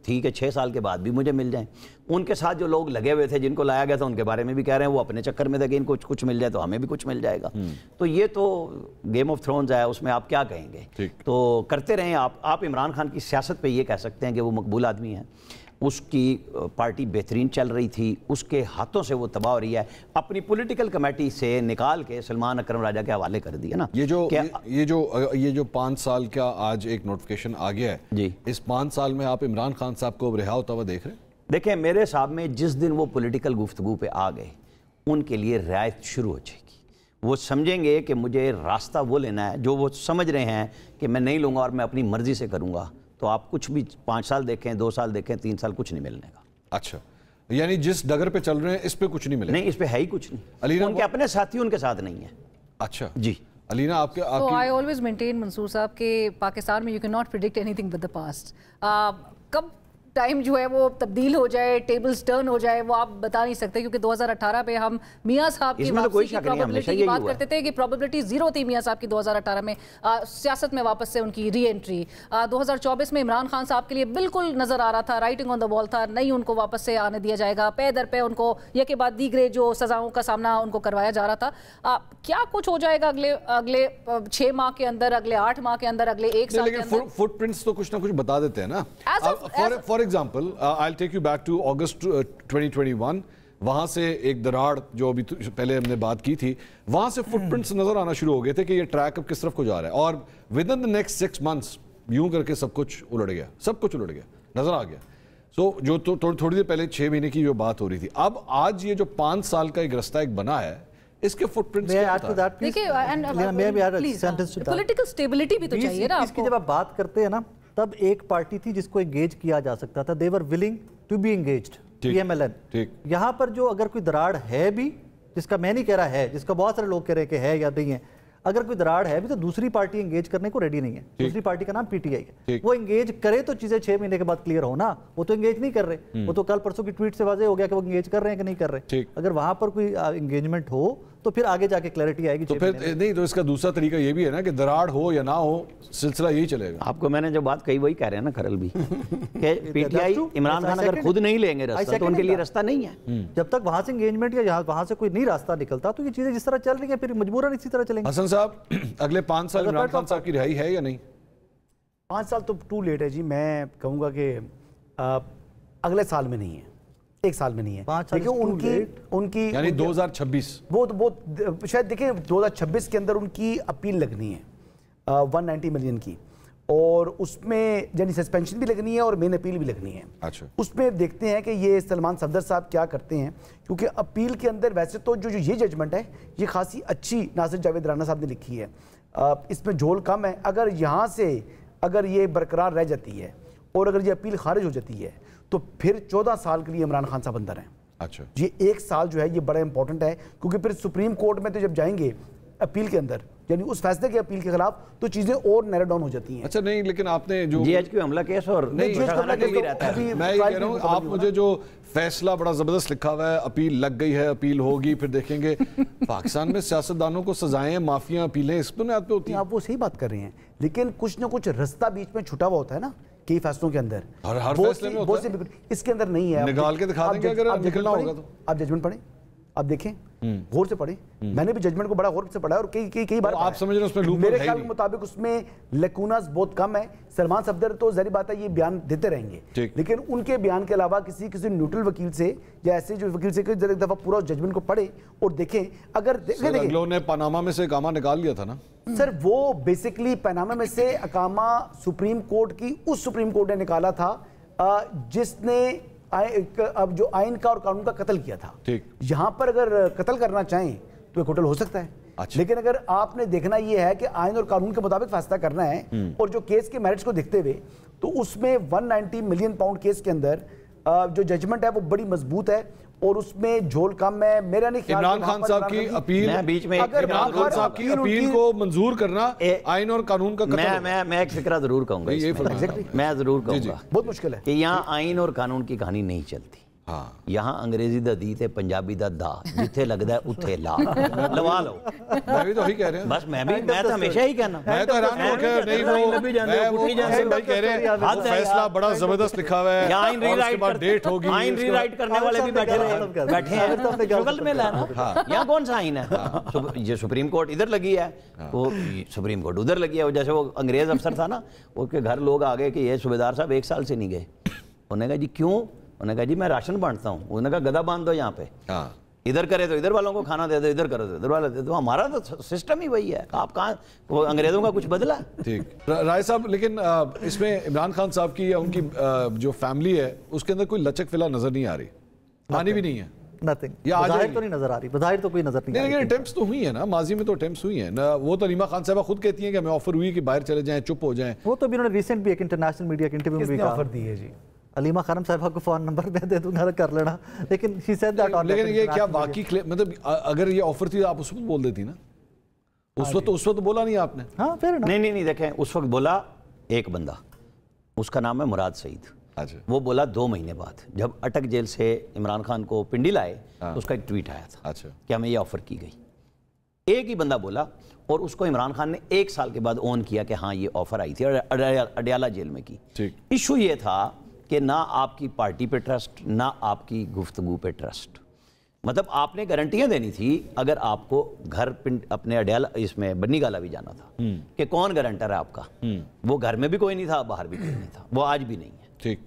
थी कि 6 साल के बाद भी मुझे मिल जाएं। उनके साथ जो लोग लगे हुए थे, जिनको लाया गया था, उनके बारे में भी कह रहे हैं वो अपने चक्कर में थे कि इनको कुछ मिल जाए तो हमें भी कुछ मिल जाएगा। तो ये तो गेम ऑफ थ्रोन्स है, उसमें आप क्या कहेंगे? तो करते रहें आप इमरान खान की सियासत पे ये कह सकते हैं कि वो मकबूल आदमी है, उसकी पार्टी बेहतरीन चल रही थी, उसके हाथों से वो तबाह हो रही है, अपनी पॉलिटिकल कमेटी से निकाल के सलमान अकरम राजा के हवाले कर दिया ना। ये जो 5 साल का आज एक नोटिफिकेशन आ गया है जी, इस 5 साल में आप इमरान खान साहब को रिहा होता हुआ देख रहे हैं? देखें, मेरे हिसाब में जिस दिन वो पॉलिटिकल गुफ्तगू पे आ गए उनके लिए रियायत शुरू हो जाएगी। वो समझेंगे कि मुझे रास्ता वो लेना है जो वो समझ रहे हैं कि मैं नहीं लूँगा और मैं अपनी मर्जी से करूँगा। तो आप कुछ भी 5 साल देखें, 2 साल देखें, 3 साल, कुछ नहीं मिलने का। अच्छा, यानी जिस डगर पे चल रहे हैं इस पे कुछ नहीं मिलेगा? नहीं, इस पे है ही कुछ नहीं। उनके अपने साथी उनके साथ नहीं है। अच्छा जी अलीना, आपके आई ऑलवेज मेंटेन मंसूर साहब के पाकिस्तान में you can not predict anything with the past. कब टाइम जो है वो तब्दील हो जाए, टेबल्स टर्न हो जाए, वो आप बता नहीं सकते, क्योंकि 2018 पे हम मियां साहब की वापसी की प्रोबेबिलिटी की बात करते थे कि प्रोबेबिलिटी 0 थी मियां साहब की 2018 में सियासत में वापस से उनकी री एंट्री। 2024 में इमरान खान साहब के लिए बिल्कुल नजर आ रहा था, राइटिंग ऑन द वॉल था, नहीं उनको वापस से आने दिया जाएगा, पे दर पे उनको ये के बाद दीगरे जो सजाओं का सामना उनको करवाया जा रहा था। क्या कुछ हो जाएगा अगले 6 माह के अंदर, अगले 8 माह के अंदर, अगले 1 साल के अंदर? फुटप्रिंट्स तो कुछ ना कुछ बता देते हैं ना। For example I'll take you back to August 2021, वहां से एक दरार जो अभी पहले हमने बात की थी, वहां से फुटप्रिंट्स नजर आना शुरू हो गए थे कि ये ट्रैक अब किस तरफ को जा रहा है, और with in the next 6 months यूं करके सब कुछ उलट गया, नजर आ गया। सो जो तो थोड़ी देर पहले 6 महीने की जो बात हो रही थी, अब आज ये जो 5 साल का एक रास्ता एक बना है, इसके फुटप्रिंट्स देखिए, पॉलिटिकल स्टेबिलिटी भी तो चाहिए ना। इसकी जब आप बात करते हैं ना, तब एक पार्टी थी जिसको एंगेज किया जा सकता था, they were willing to be engaged, PMLN। यहाँ पर जो अगर कोई दरार है भी, जिसका मैं नहीं कह रहा है, जिसका बहुत सारे लोग कह रहे हैं कि है या नहीं है, अगर कोई दरार है भी तो दूसरी पार्टी एंगेज करने को रेडी नहीं है। दूसरी पार्टी का नाम PTI है। वो एंगेज करे तो चीजें 6 महीने के बाद क्लियर हो ना। वो तो एंगेज नहीं कर रहे, वो तो कल परसों की ट्वीट से वाज़ेह हो गया कि वो एंगेज कर रहे हैं कि नहीं कर रहे। अगर वहां पर कोई एंगेजमेंट हो तो फिर आगे जाके क्लैरिटी आएगी। तो फिर नहीं, तो इसका दूसरा तरीका ये भी है ना कि दरार हो या ना हो, सिलसिला यही चलेगा। आपको मैंने जो बात कही वही कह रहे हैं ना खरल भी कि PTI इमरान खान अगर खुद नहीं लेंगे रास्ता तो उनके लिए रास्ता नहीं है। जब तक वहां से एंगेजमेंट या वहां से कोई नहीं रास्ता निकलता तो ये चीजें जिस तरह चल रही है फिर मजबूरन इसी तरह चलेंगे। हसन साहब, अगले 5 साल इमरान खान साहब की रिहाई है या नहीं? 5 साल तो टू लेट है जी। मैं कहूँगा कि अगले साल में नहीं है, 1 साल में नहीं है। देखिए उनकी यानी 2026 वो शायद देखिए 2026 के अंदर उनकी अपील लगनी है 190 मिलियन की, और उसमें यानी सस्पेंशन भी लगनी है और मेन अपील भी लगनी है। अच्छा, उसमें देखते हैं कि ये सलमान सफदर साहब क्या करते हैं, क्योंकि अपील के अंदर वैसे तो जो ये जजमेंट है ये खासी अच्छी नासिर जावेद राना साहब ने लिखी है, इसमें झोल कम है। अगर यहाँ से अगर ये बरकरार रह जाती है और अगर ये अपील खारिज हो जाती है तो फिर 14 साल के लिए इमरान खान साहब अंदर हैं। अच्छा, ये 1 साल जो है ये बड़ा इंपॉर्टेंट है, क्योंकि फिर सुप्रीम कोर्ट में तो जब जाएंगे अपील के अंदर, यानी उस फैसले के अपील के खिलाफ, तो चीजें और नैरो डाउन हो जाती हैं। अच्छा, नहीं, लेकिन आपने जो GHQ हमला केस और नहीं, मैं ये कह रहा हूँ, आप मुझे जो फैसला बड़ा जबरदस्त लिखा हुआ है, अपील लग गई है, अपील होगी, फिर देखेंगे पाकिस्तान में सियासतदानों को सजाएं, माफिया अपीलें इस बुनियाद पे होती हैं। आप वो सही बात कर रहे हैं, लेकिन कुछ ना कुछ रास्ता बीच में छुटा हुआ होता है ना कई फैसलों के अंदर। हर फैसले में होता है, इसके अंदर नहीं है। निकाल के दिखा देंगे अगर निकलना होगा तो। आप जजमेंट पढ़ें, आप देखें, गौर से पढ़ें। मैंने भी जजमेंट को बड़ा गौर से पढ़ा है और कई बार आप समझ रहे हैं उसमें लूप मेरे ख्याल के मुताबिक उसमें लेकुनास बहुत कम है। सलमान सफदर तो जाहिर बात है ये बयान देते रहेंगे, लेकिन उनके बयान के अलावा किसी न्यूट्रल वकील से या ऐसे जो वकील से एक दफा पूरा जजमेंट को पढ़े और देखें। अगर अगलों ने पनामा में से अकामा निकाल लिया था ना सर, वो बेसिकली पनामा में से अकामा सुप्रीम कोर्ट की उस सुप्रीम कोर्ट ने निकाला था जिसने अब जो आइन का और कानून का कत्ल किया था। ठीक, यहां पर अगर कत्ल करना चाहें तो एक होटल हो सकता है, लेकिन अगर आपने देखना ये है कि आइन और कानून के मुताबिक फैसला करना है और जो केस के मेरिट्स को देखते हुए तो उसमें 190 मिलियन पाउंड केस के अंदर जो जजमेंट है वो बड़ी मजबूत है और उसमें झोल कम है। मेरा नहीं ख्याल इमरान खान साहब की अपील, बीच में इमरान खान साहब की अपील को मंजूर करना आइन और कानून का मैं एक फिक्रा जरूर कहूंगा, मैं जरूर कहूंगा बहुत मुश्किल है कि यहाँ आइन और कानून की कहानी नहीं चलती। हाँ। यहाँ अंग्रेजी दा दी ते पंजाबी दा दा जिथे लगदा है उथे ला लवा लो। मैं भी तो वही कह रहे हैं। बस मैं तो हमेशा ही कहना। मैं तो हैरान हो गया नहीं वो भाई कह रहे हैं फैसला बड़ा जबरदस्त लिखा हुआ है। आइन रीराइट करने वाले भी बैठे हैं शुगल में लाना। यहाँ कौन सा आइन है? ये सुप्रीम कोर्ट इधर लगी है, वो सुप्रीम कोर्ट उधर लगी है। जैसे वो अंग्रेज अफसर था ना, उसके घर लोग आ गए कि ये सूबेदार साहब 1 साल से नहीं गए। उन्होंने कहा जी क्यों? उन्होंने कहा जी मैं राशन बांटता हूँ। उन्होंने कहा गधा बांध दो यहाँ पे, इधर करे तो इधर वालों को खाना दे दो, इधर करे तो इधर वाले दे दो। हमारा तो सिस्टम ही वही है। आप कहाँ वो अंग्रेजों का कुछ बदला? ठीक राय साहब, लेकिन इसमें इमरान खान साहब की या उनकी जो फैमिली है उसके अंदर कोई लचक फिलहाल नजर नहीं आ रही, आनी भी नहीं है। नथिंग बाहर तो नहीं नजर आ रही, बाहर तो कोई नजर नहीं। लेकिन अटेम्प्ट्स तो हुई है ना, माजी में तो अटेम्प्ट्स हुई हैं ना। वो तो रीमा खान साहब खुद कहती हैं कि हमें ऑफर हुई कि बाहर चले जाएं, चुप हो जाएं। वो तो भी उन्होंने रिसेंट भी एक इंटरनेशनल मीडिया के इंटरव्यू में भी ऑफर दी है जी। अलीमा खानम साहिबा को फोन नंबर दे दूंगा कर लेना, लेकिन शी सेड दैट। लेकिन ये क्या बाकी मतलब अगर ये ऑफर थी आप उस वक्त बोल देती ना, उस वक्त बोला नहीं आपने? हाँ फिर नहीं देखें, उस वक्त बोला एक बंदा, उसका नाम है मुराद सईद। वो बोला 2 महीने बाद जब अटक जेल से इमरान खान को पिंडी लाए तो उसका एक ट्वीट आया था कि हमें ये ऑफर की गई। एक ही बंदा बोला और उसको इमरान खान ने 1 साल के बाद ऑन किया कि हाँ ये ऑफर आई थी और अडयाला जेल में की। इशू ये था कि ना आपकी पार्टी पे ट्रस्ट, ना आपकी गुफ्तगू पे ट्रस्ट। मतलब आपने गारंटियां देनी थी अगर आपको घर पिंड अपने अडयाला इसमें बन्नी गाला भी जाना था कि कौन गारंटर है आपका। वो घर में भी कोई नहीं था, बाहर भी कोई नहीं था, वो आज भी नहीं है। ठीक,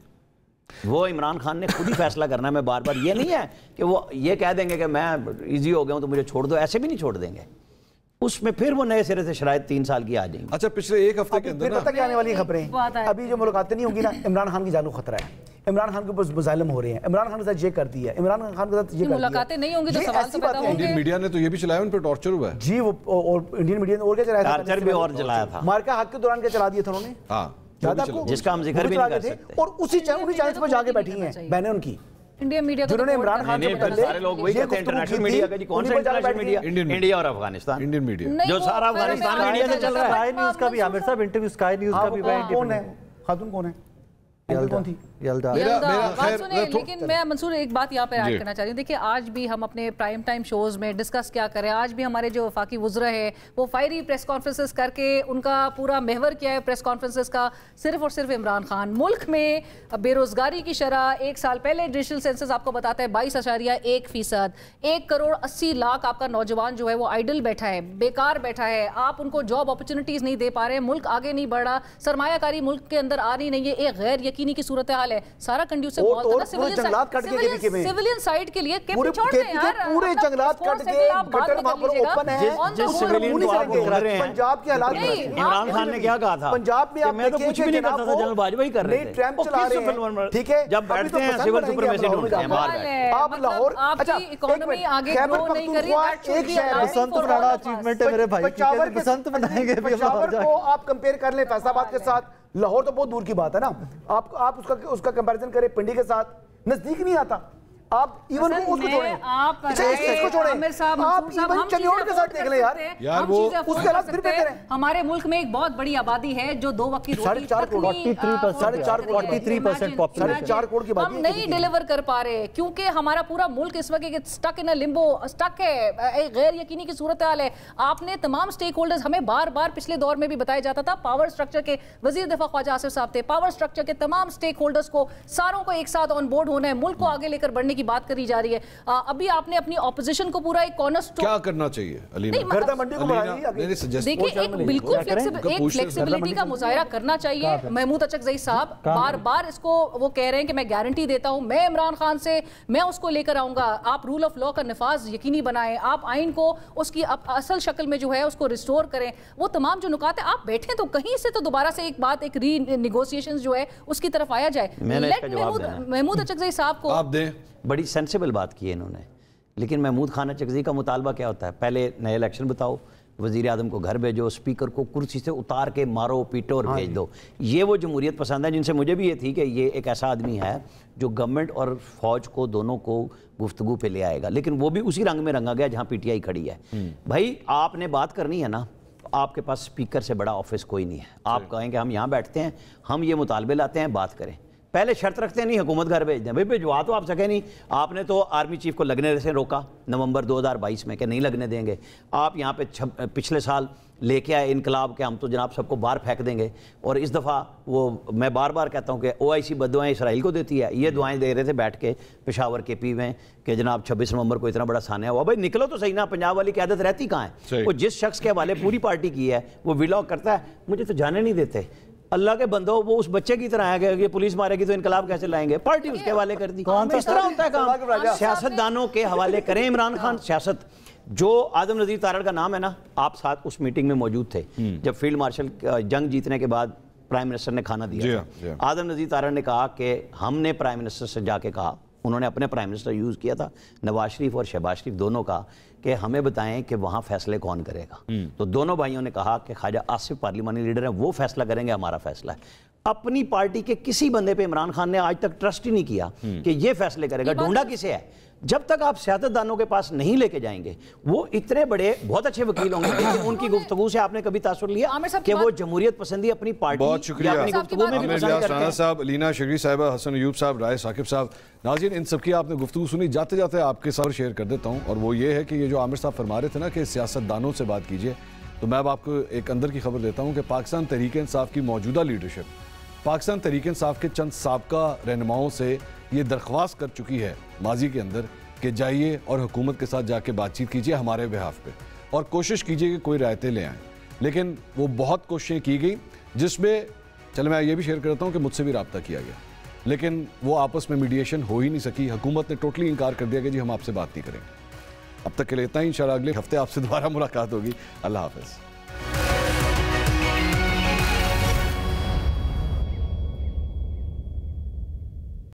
वो इमरान खान ने खुद ही फैसला करना है। मैं बार बार ये नहीं है कि वो ये कह देंगे कि मैं इजी हो गया हूं तो मुझे छोड़ दो, ऐसे भी नहीं छोड़ देंगे। उसमें फिर वो नए सिरे से शरायत 3 साल की आ जाएंगी। अच्छा, पिछले 1 हफ्ते के अंदर पता क्या आने वाली खबरें, अभी जो मुलाकातें नहीं होंगी ना, इमरान खान की जानू खतरा है, इमरान खान के ऊपर मुजालिम हो रहे हैं, इमरान खान के साथ ये कर दिया, इमरान खान के साथ ये मुलाकातें नहीं होंगी तो सवाल तो पैदा होंगे। इंडियन मीडिया ने तो ये भी चलाया, उन पर टॉर्चर हुआ है जी। वो और इंडियन मीडिया ने और क्या चलाया था? टॉर्चर भी और चलाया था। मार्का हक के दौरान क्या चला दिया था उन्होंने? हाँ, जिसका हम जिक्र भी नहीं कर सकते। और उसी चैनल पर जाके बैठी हैं बहनें उनकी, इंडिया मीडिया जिन्होंने इमरान खान से पहले सारे लोग वही कहते हैं इंटरनेशनल मीडिया का जी। कौन सा इंटरनेशनल मीडिया? इंडिया और अफगानिस्तान। इंडियन मीडिया जो सारा अफगानिस्तान मीडिया से चल रहा है। स्काई न्यूज़ का भी आमिर साहब इंटरव्यू स्काई न्यूज़ का भी कौन है? खातून कौन है? कौन थी? लेकिन मैं मंसूर एक बात यहाँ पे ऐड करना चाह रही हूँ। देखिए आज भी हम अपने प्राइम टाइम शोज में डिस्कस क्या करें, आज भी हमारे जो वफाकी वुज़रा है वो फायरी प्रेस कॉन्फ्रेंसेस करके उनका पूरा महवर क्या है प्रेस कॉन्फ्रेंसेस का, सिर्फ और सिर्फ इमरान खान। मुल्क में बेरोजगारी की शरह 1 साल पहले डिजिटल सेंसस आपको बताता है 22.1%, 1 करोड़ 80 लाख आपका नौजवान जो है वो आइडल बैठा है, बेकार बैठा है। आप उनको जॉब अपॉर्चुनिटीज नहीं दे पा रहे, मुल्क आगे नहीं बढ़ रहा, सरमायाकारी मुल्क के अंदर आ रही नहीं है, एक गैर यकीनी की सूरत हाल है। सारा कंड्यूसिव सिविलियन साइड के लिए पूरे जंगलात कट के गटर वहां पर ओपन है। जिस सिविलियन को आप बोल रहे हैं पंजाब के हालात, इमरान खान ने क्या कहा था? पंजाब में मैं तो कुछ भी नहीं करता था, जनरल बाजवा ही कर रहे थे। ट्रैम्प चला रहे हैं, ठीक है, जब बैठते हैं सिविल सुप्रीमेसी ढूंढते हैं बाहर। आप लाहौर, अच्छा इकोनॉमी आगे ग्रो नहीं कर रही, एक शहर बसंत बनाना अचीवमेंट है मेरे भाई, बसंत बनाएंगे। पेशावर को आप कंपेयर कर ले फैसलाबाद के साथ, लाहौर तो बहुत दूर की बात है ना। आप उसका कंपैरिजन करें पिंडी के साथ, नजदीक नहीं आता। आप इवन उसको छोड़ें, आप इसको छोड़ें, आप इवन चनियोड़ के साथ देख लें यार वो उसके अलावा फिर बेहतर है। हमारे मुल्क में एक बहुत बड़ी आबादी है जो 2 वक्त की रोटी 4.5 पॉपुलेशन, 4.5 करोड़ की बात हम नहीं डिलीवर कर पा रहे क्योंकि हमारा पूरा मुल्क इस वक्त स्टक इन लिम्बो, स्टक है, गैर यकीनी की सूरत हाल है। आपने तमाम स्टेक होल्डर्स, हमें बार बार पिछले दौर में भी बताया जाता था, पावर स्ट्रक्चर के वजीर दिफा ख्वाजा आसिफ साहब थे, पावर स्ट्रक्चर के तमाम स्टेक होल्डर्स को सारों को एक साथ ऑन बोर्ड होना है, मुल्क को आगे लेकर बढ़ने की बात करी जा रही है। अभी आपने अपनी ऑपोजिशन को पूरा एक कॉर्नरस्टोन क्या करना चाहिए अलीना? गर्दा मंडी को देखिए एक बिल्कुल फ्लेक्सिबिलिटी का मुजाहरा करना चाहिए। महमूद अचकज़ई साहब बार बार इसको वो कह रहे हैं कि मैं गारंटी देता हूं, मैं इमरान खान से मैं उसको लेकर आऊंगा, आप रूल ऑफ लॉ का नफाज यकीनी बनाएं, आप आइन को उसकी असल शक्ल में जो है उसको रिस्टोर करें। वो तमाम जो नुकात है आप बैठे तो कहीं से तो दोबारा से एक बात, एक री नेगोशिएशन जो है उसकी तरफ आया जाए। महमूद अचकज़ई साहब को आप दें, बड़ी सेंसिबल बात की है इन्होंने لیکن محمود خانہ چکزی کا مطالبہ کیا ہوتا ہے؟ پہلے نئے الیکشن بتاؤ، وزیر اعظم کو گھر بھیجو، اسپیکر کو کرسی سے اتار کے مارو پیٹو اور بھیج دو۔ یہ وہ جمہوریت پسند ہے جن سے مجھے بھی یہ تھی کہ یہ ایک ایسا آدمی ہے جو گورنمنٹ اور فوج کو دونوں کو گفتگو پہ لے آئے گا، لیکن وہ بھی اسی رنگ میں رنگا گیا جہاں پی ٹی آئی کھڑی ہے۔ بھائی آپ نے بات کرنی ہے نا، آپ کے پاس اسپیکر سے بڑا آفس کوئی نہیں ہے، آپ کہیں کہ ہم یہاں بیٹھتے ہیں، ہم یہ مطالبے لاتے ہیں، بات کریں۔ پہلے شرط رکھتے ہیں نہیں حکومت گھر بھیج دیں، بھائی بھجوا تو آپ سکے نہیں۔ آپ نے تو آرمی چیف کو لگنے سے روکا نومبر 2022 میں کہ نہیں لگنے دیں گے۔ آپ یہاں پہ پچھلے سال لے کے آئے انقلاب کہ ہم تو جناب سب کو باہر پھینک دیں گے، اور اس دفعہ وہ میں بار بار کہتا ہوں کہ OIC بددعائیں اسرائیل کو دیتی ہے، یہ دعائیں دے رہے تھے بیٹھ کے پشاور کے پی میں کہ جناب 26 نومبر کو اتنا بڑا سانحہ ہوا۔ بھائی نکلو تو صحیح نا، پنجاب والی قیادت رہتی کہاں ہے؟ وہ جس شخص کے حوالے پوری پارٹی کی ہے وہ ولاگ کرتا ہے، مجھے تو جانے نہیں دیتے۔ اللہ کے بندو، وہ اس بچے کی طرح ہے کہ یہ پولیس مارے گی تو انقلاب کیسے لائیں گے، پارٹی اس کے حوالے کر دی۔ اس طرح ہوتا ہے کام، سیاست دانوں کے حوالے کریں۔ عمران خان سیاست، جو آدم نذیر تارڑ کا نام ہے نا، آپ ساتھ اس میٹنگ میں موجود تھے جب فیلڈ مارشل جنگ جیتنے کے بعد پرائم منسٹر نے کھانا دیا تھا۔ آدم نذیر تارڑ نے کہا کہ ہم نے پرائم منسٹر سے جا کے کہا، انہوں نے اپنے پرائم منسٹر یوز کیا تھا، نواز شریف اور شہباز شریف دونوں کا، کہ ہمیں بتائیں کہ وہاں فیصلے کون کرے گا۔ تو دونوں بھائیوں نے کہا کہ خواجہ آصف پارلیمانی لیڈر ہیں، وہ فیصلہ کریں گے، ہمارا فیصلہ ہے۔ اپنی پارٹی کے کسی بندے پہ عمران خان نے آج تک ٹرسٹ ہی نہیں کیا کہ یہ فیصلے کرے گا، ڈھونڈا کسے ہے؟ جب تک آپ سیاستدانوں کے پاس نہیں لے کے جائیں گے، وہ اتنے بڑے بہت اچھے وکیل ہوں گے، لیکن ان کی گفتگو سے آپ نے کبھی تاثر لیا کہ وہ جمہوریت پسندی اپنی پارٹی بہت شکریہ اپنی گفتگو میں بھی پسند کرتے ہیں؟ صاحب، لینا شگری صاحبہ، حسن ایوب صاحب، رائے ثاقب صاحب، ناظرین ان سب کی آپ نے گفتگو سنی۔ جاتے جاتے آپ کے ساتھ شیئر کر دیتا ہوں، اور وہ یہ ہے کہ یہ جو عامر صاحب فرما رہے تھے نا کہ سیاستدانوں سے بات کیجئے، تو میں اب آپ کو ایک اندر کی خبر دیتا ہوں کہ پاکستان تحریک انصاف کی موجودہ لیڈرشپ پاکستان تحریک انصاف کے چند سابقہ رہنماؤں سے یہ درخواست کر چکی ہے ماضی کے اندر کہ جائیے اور حکومت کے ساتھ جا کے بات چیت کیجئے ہمارے بہاف پہ، اور کوشش کیجئے کہ کوئی رائتیں لے آئیں۔ لیکن وہ بہت کوششیں کی گئی، جس میں چلے میں یہ بھی شیئر کرتا ہوں کہ مجھ سے بھی رابطہ کیا گیا، لیکن وہ آپس میں میڈیشن ہو ہی نہیں سکی۔ حکومت نے ٹوٹلی انکار کر دیا کہ جی ہم آپ سے بات نہیں کریں گے۔ اب تک کے لیے اتنا ہی، انشاءاللہ اگلے ہفتے آپ سے دوبارہ ملاقات ہوگی۔ اللہ حافظ۔